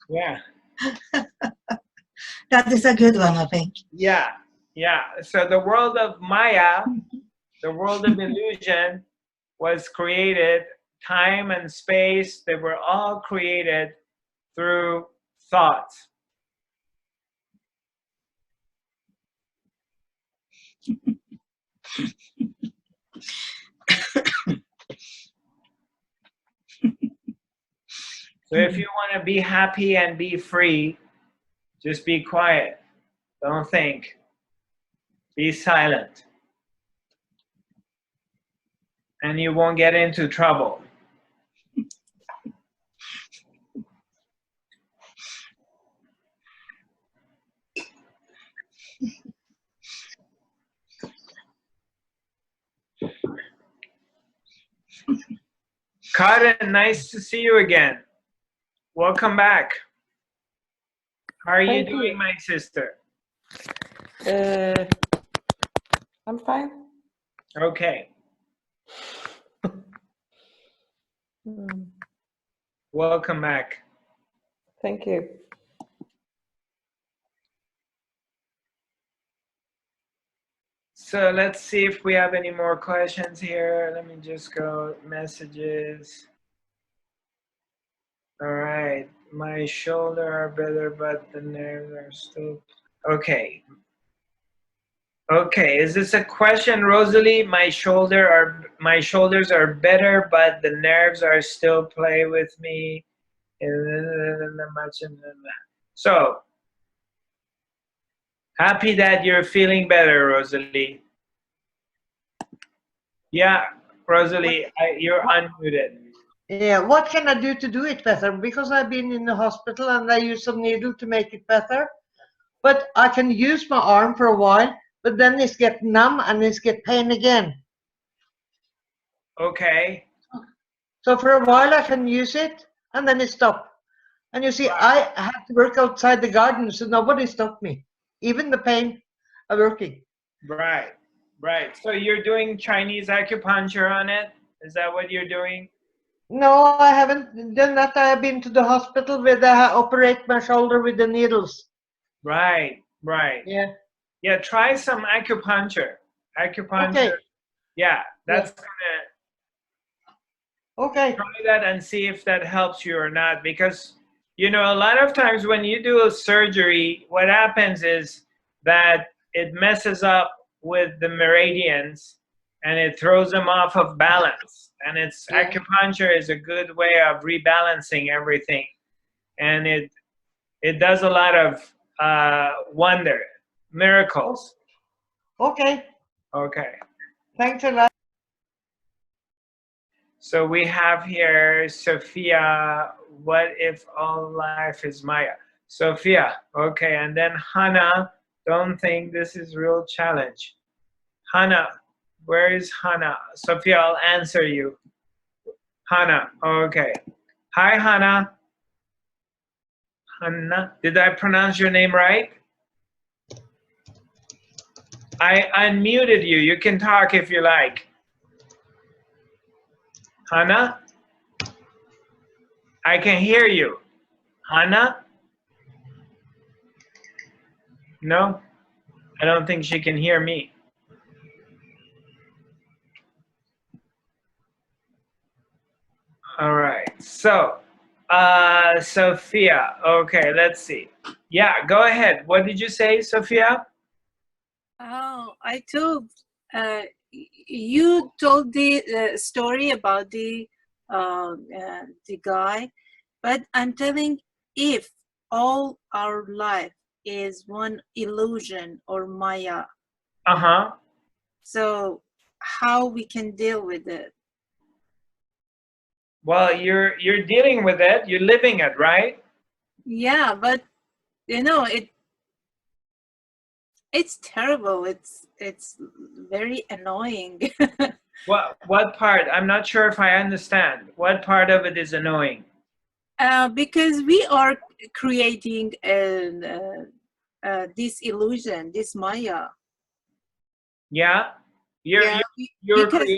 Yeah. That is a good one, I think. Yeah. So the world of Maya, the world of illusion, was created, time and space, they were all created through thoughts. So if you want to be happy and be free, just be quiet. Don't think. Be silent. And you won't get into trouble. Karen, nice to see you again. Welcome back. How are you Thank doing, you. my sister? I'm fine. Okay. Mm, Welcome back. Thank you. So let's see if we have any more questions here. Let me just go messages. All right. My shoulder are better, but the nerves are still okay. Okay, is this a question, Rosalie? My shoulders are better, but the nerves are still play with me. So happy that you're feeling better, Rosalie. Yeah, Rosalie, you're unmuted. Yeah, what can I do to do it better? Because I've been in the hospital and I use some needle to make it better. But I can use my arm for a while, but then it's get numb and it's get pain again. Okay. So for a while I can use it and then it stops. And you see, I have to work outside the garden, so nobody stopped me. Even the pain are working. Right. So you're doing Chinese acupuncture on it? Is that what you're doing? No, I haven't done that. I have been to the hospital where they operate my shoulder with the needles. Right. Yeah, try some acupuncture. Okay. Yeah, that's Okay. gonna try that and see if that helps you or not. Because, you know, a lot of times when you do a surgery, what happens is that it messes up with the meridians and it throws them off of balance. And it's Yeah. acupuncture is a good way of rebalancing everything, and it does a lot of wonder, miracles. Okay. Okay. Thanks a lot. So we have here Sophia, what if all life is Maya? Sophia, okay, and then Hannah, don't think this is real challenge. Hannah, where is Hannah? Sophia, I'll answer you. Hannah, okay. Hi, Hannah. Hannah, did I pronounce your name right? I unmuted you. You can talk if you like. Hannah? I can hear you. Hannah? No? I don't think she can hear me. All right. So, Sophia. Okay, let's see. Yeah, go ahead. What did you say, Sophia? Oh, I told you told the story about the guy, but I'm telling, if all our life is one illusion or Maya, Uh-huh. so how we can deal with it? Well, you're dealing with it. You're living it, right? Yeah, but you know it's terrible. It's very annoying. What part? I'm not sure if I understand. What part of it is annoying? Because we are creating this illusion, this Maya. Yeah? Yeah, You're because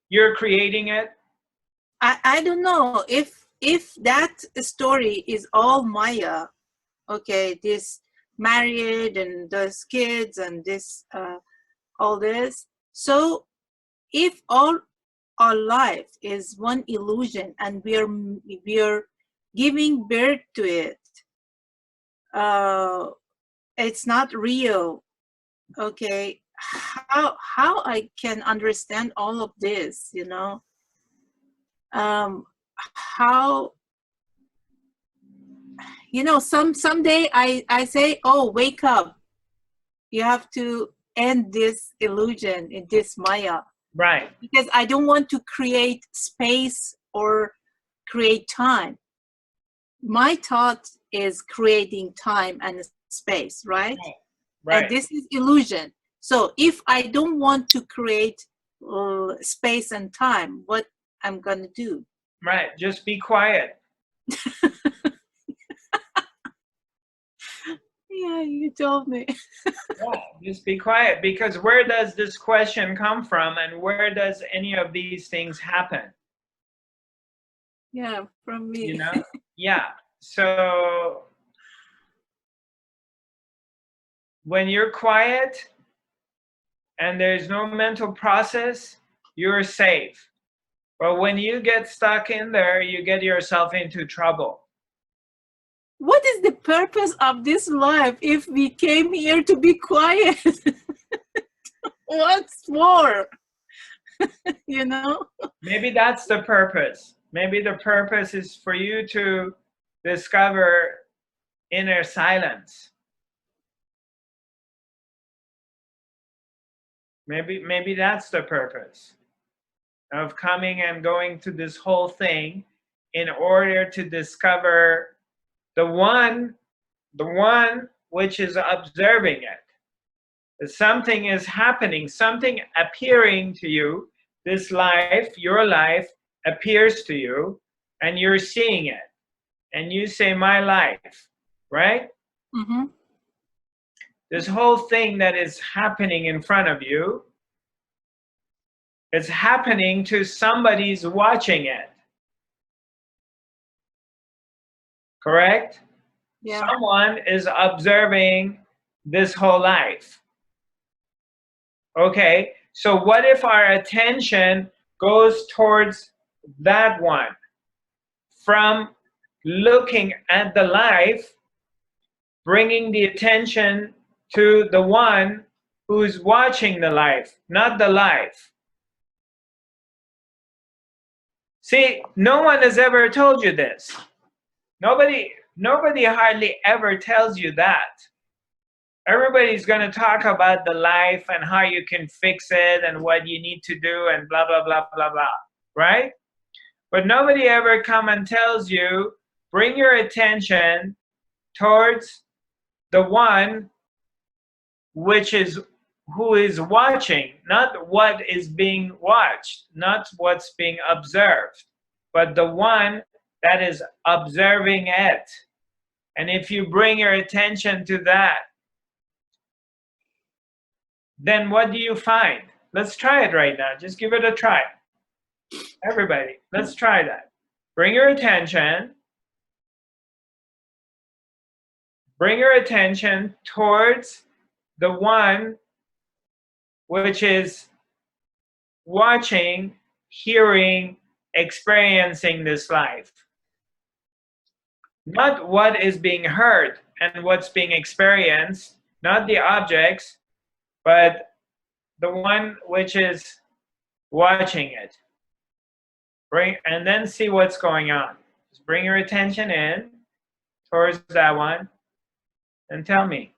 you're creating it? I don't know if that story is all Maya. Okay, this married and those kids and this all this. So if all our life is one illusion and we're giving birth to it, it's not real. Okay, how I can understand all of this, you know? How, you know, someday I say, oh, wake up, you have to end this illusion in this Maya, Right. because I don't want to create space or create time. My thought is creating time and space, right? Right. And this is illusion. So if I don't want to create space and time, what I'm gonna do? Right. Just be quiet. Yeah, you told me. Yeah, just be quiet, because where does this question come from, and where does any of these things happen? Yeah, from me. You know? Yeah. So when you're quiet and there's no mental process, you're safe. But when you get stuck in there, you get yourself into trouble. What is the purpose of this life if we came here to be quiet? What's more? You know? Maybe that's the purpose. Maybe the purpose is for you to discover inner silence. Maybe that's the purpose of coming and going to this whole thing, in order to discover the one which is observing it. That something is happening, something appearing to you. This life, your life, appears to you, and you're seeing it, and you say, my life, right? Mm-hmm. This whole thing that is happening in front of you, it's happening to somebody's watching it. Correct? Yeah. Someone is observing this whole life. Okay, so what if our attention goes towards that one? From looking at the life, bringing the attention to the one who's watching the life, not the life. See, no one has ever told you this. Nobody hardly ever tells you that. Everybody's going to talk about the life and how you can fix it and what you need to do and blah, blah, blah, blah, blah, right? But nobody ever come and tells you, bring your attention towards the one who is watching, not what is being watched, not what's being observed, but the one that is observing it. And if you bring your attention to that, then what do you find? Let's try it right now. Just give it a try. Everybody, let's try that. Bring your attention towards the one which is watching, hearing, experiencing this life. Not what is being heard and what's being experienced, not the objects, but the one which is watching it. And then see what's going on. Just bring your attention in towards that one and tell me.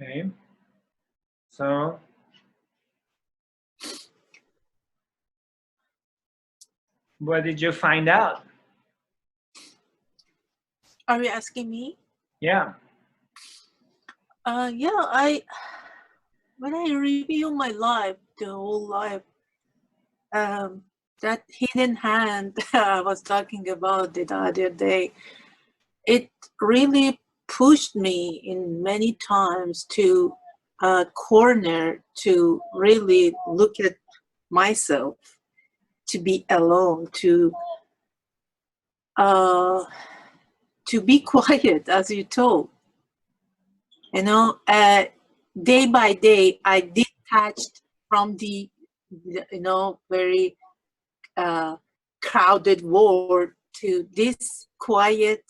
Okay, so what did you find out? Are you asking me? Yeah. Yeah, when I review my life, the whole life, that hidden hand I was talking about the other day, it really pushed me in many times to a corner to really look at myself, to be alone, to be quiet, as you told. You know, day by day, I detached from the very crowded world to this quiet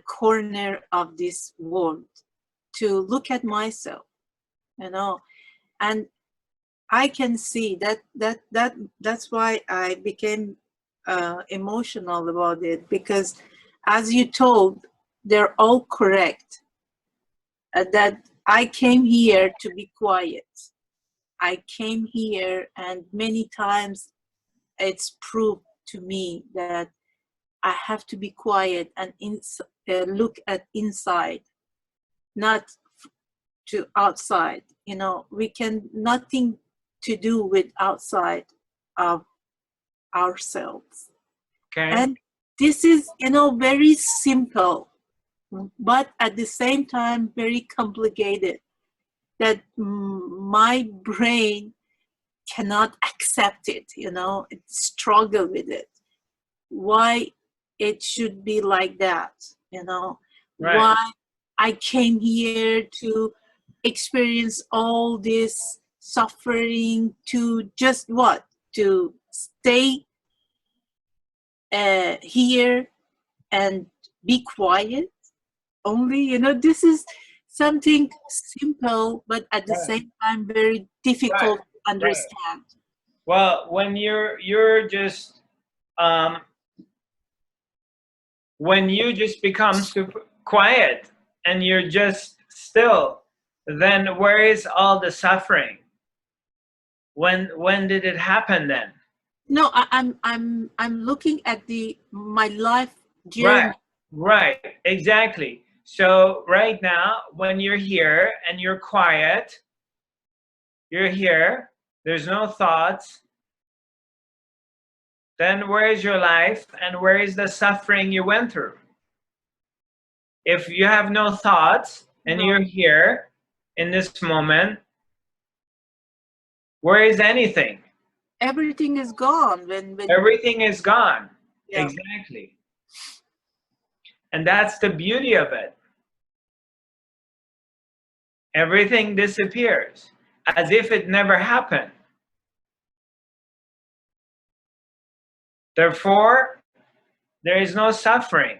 corner of this world to look at myself, and I can see that's why I became emotional about it, because as you told, they're all correct. That I came here to be quiet. I came here, and many times it's proved to me that I have to be quiet and look at inside, not to outside. We can nothing to do with outside of ourselves. Okay. And this is, very simple, but at the same time very complicated, that my brain cannot accept it, it struggle with it. Why it should be like that, Right. Why I came here to experience all this suffering, to just what? To stay here and be quiet only, this is something simple, but at the same time very difficult to understand. Well, when you're just when you just become super quiet and you're just still, then where is all the suffering? When did it happen then? No, I'm looking at my life journey. Right, exactly. So right now, when you're here and you're quiet, you're here, there's no thoughts, then where is your life and where is the suffering you went through? If you have no thoughts and you're here in this moment, where is anything? Everything is gone. When Everything is gone. Yeah. Exactly. And that's the beauty of it. Everything disappears as if it never happened. Therefore, there is no suffering.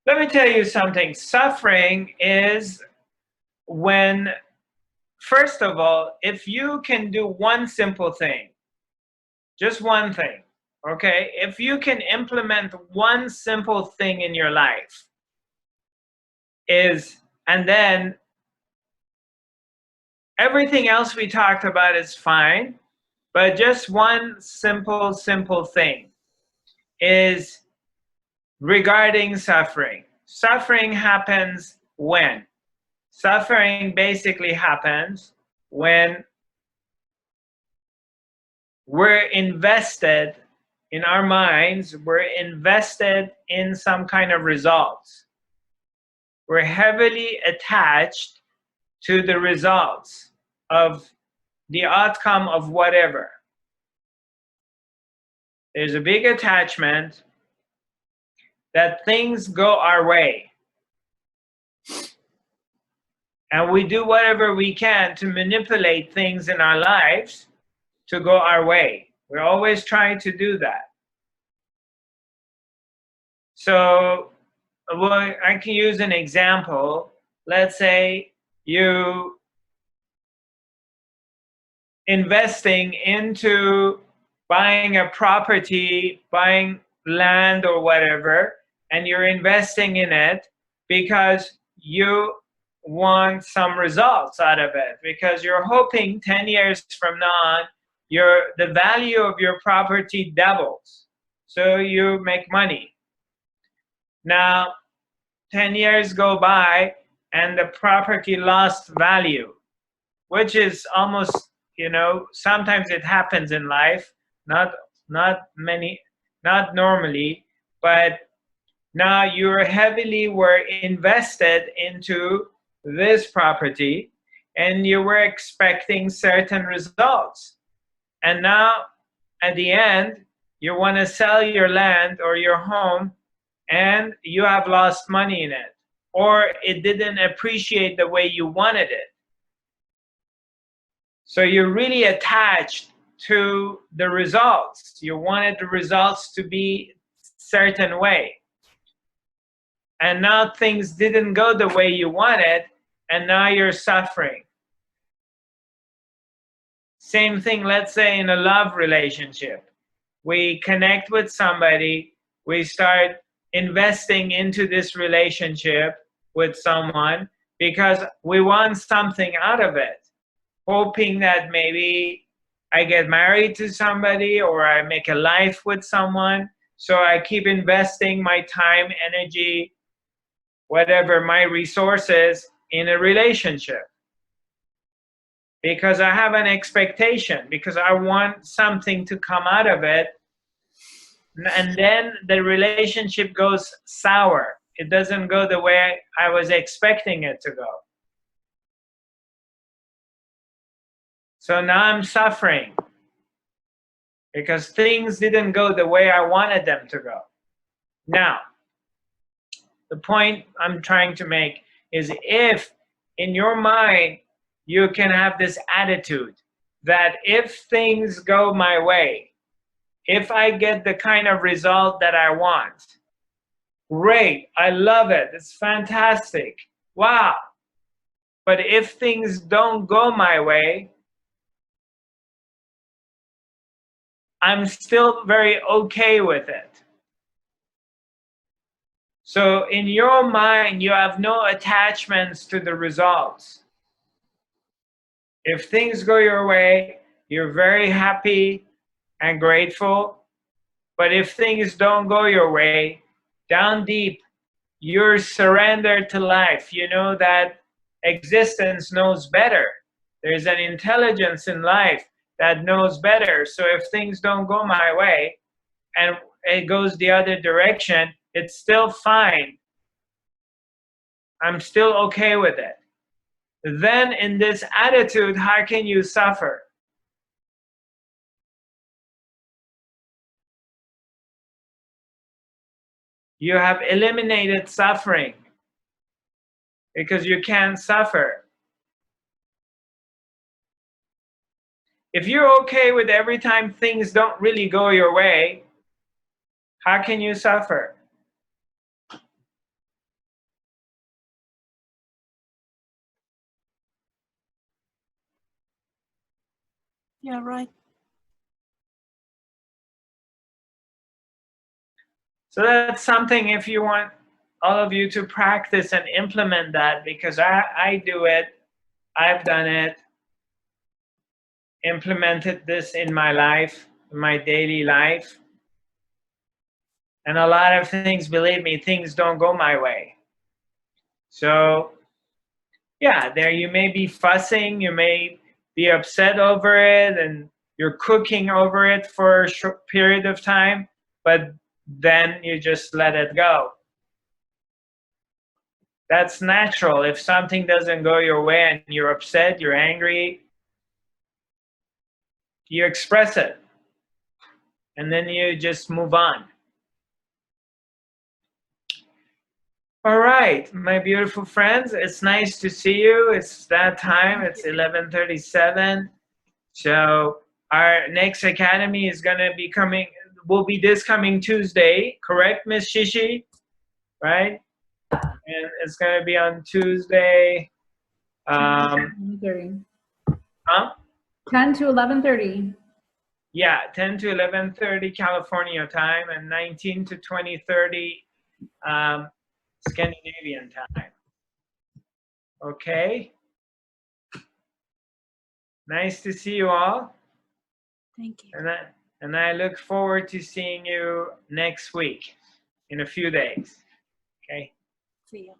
Let me tell you something. Suffering is when, first of all, if you can do one simple thing, just one thing, okay? If you can implement one simple thing in your life, and then everything else we talked about is fine, but just one simple thing is regarding suffering. Suffering happens when? Suffering basically happens when we're invested in our minds, we're invested in some kind of results. We're heavily attached to the results of the outcome of whatever. There's a big attachment that things go our way. And we do whatever we can to manipulate things in our lives to go our way. We're always trying to do that. So, well, I can use an example. Let's say you investing into buying a property, buying land or whatever, and you're investing in it because you want some results out of it, because you're hoping 10 years from now on, the value of your property doubles, so you make money. Now, 10 years go by and the property lost value, which is almost, sometimes it happens in life, not normally, but now you're heavily were invested into this property and you were expecting certain results. And now at the end, you want to sell your land or your home and you have lost money in it, or it didn't appreciate the way you wanted it. So you're really attached to the results. You wanted the results to be a certain way. And now things didn't go the way you wanted, and now you're suffering. Same thing, let's say in a love relationship. We connect with somebody, we start investing into this relationship with someone because we want something out of it, hoping that maybe I get married to somebody or I make a life with someone. So I keep investing my time, energy, whatever, my resources in a relationship because I have an expectation, because I want something to come out of it. And then the relationship goes sour. It doesn't go the way I was expecting it to go. So now I'm suffering because things didn't go the way I wanted them to go. Now, the point I'm trying to make is if in your mind you can have this attitude that if things go my way, if I get the kind of result that I want, great, I love it, it's fantastic, wow. But if things don't go my way, I'm still very okay with it. So in your mind, you have no attachments to the results. If things go your way, you're very happy and grateful. But if things don't go your way, down deep, you're surrendered to life. You know that existence knows better. There's an intelligence in life that knows better. So if things don't go my way and it goes the other direction, it's still fine. I'm still okay with it. Then in this attitude, how can you suffer? You have eliminated suffering because you can't suffer. If you're okay with every time things don't really go your way, how can you suffer? Yeah, right. So that's something, if you want all of you to practice and implement that, because I do it, I've done it, implemented this in my life, in my daily life. And a lot of things, believe me, things don't go my way. So yeah, there you may be fussing, you may be upset over it, and you're cooking over it for a short period of time, but then you just let it go. That's natural. If something doesn't go your way and you're upset, you're angry, you express it. And then you just move on. All right, my beautiful friends, it's nice to see you. It's that time, it's 11:37. So our next academy is gonna be will be this coming Tuesday, correct, Miss Shishi? Right? And it's gonna be on Tuesday. 11:30. Huh? 10 to 11:30. Yeah, 10 to 11:30 California time and 19 to 20:30 Scandinavian time. Okay. Nice to see you all. Thank you. And I look forward to seeing you next week in a few days. Okay. See you.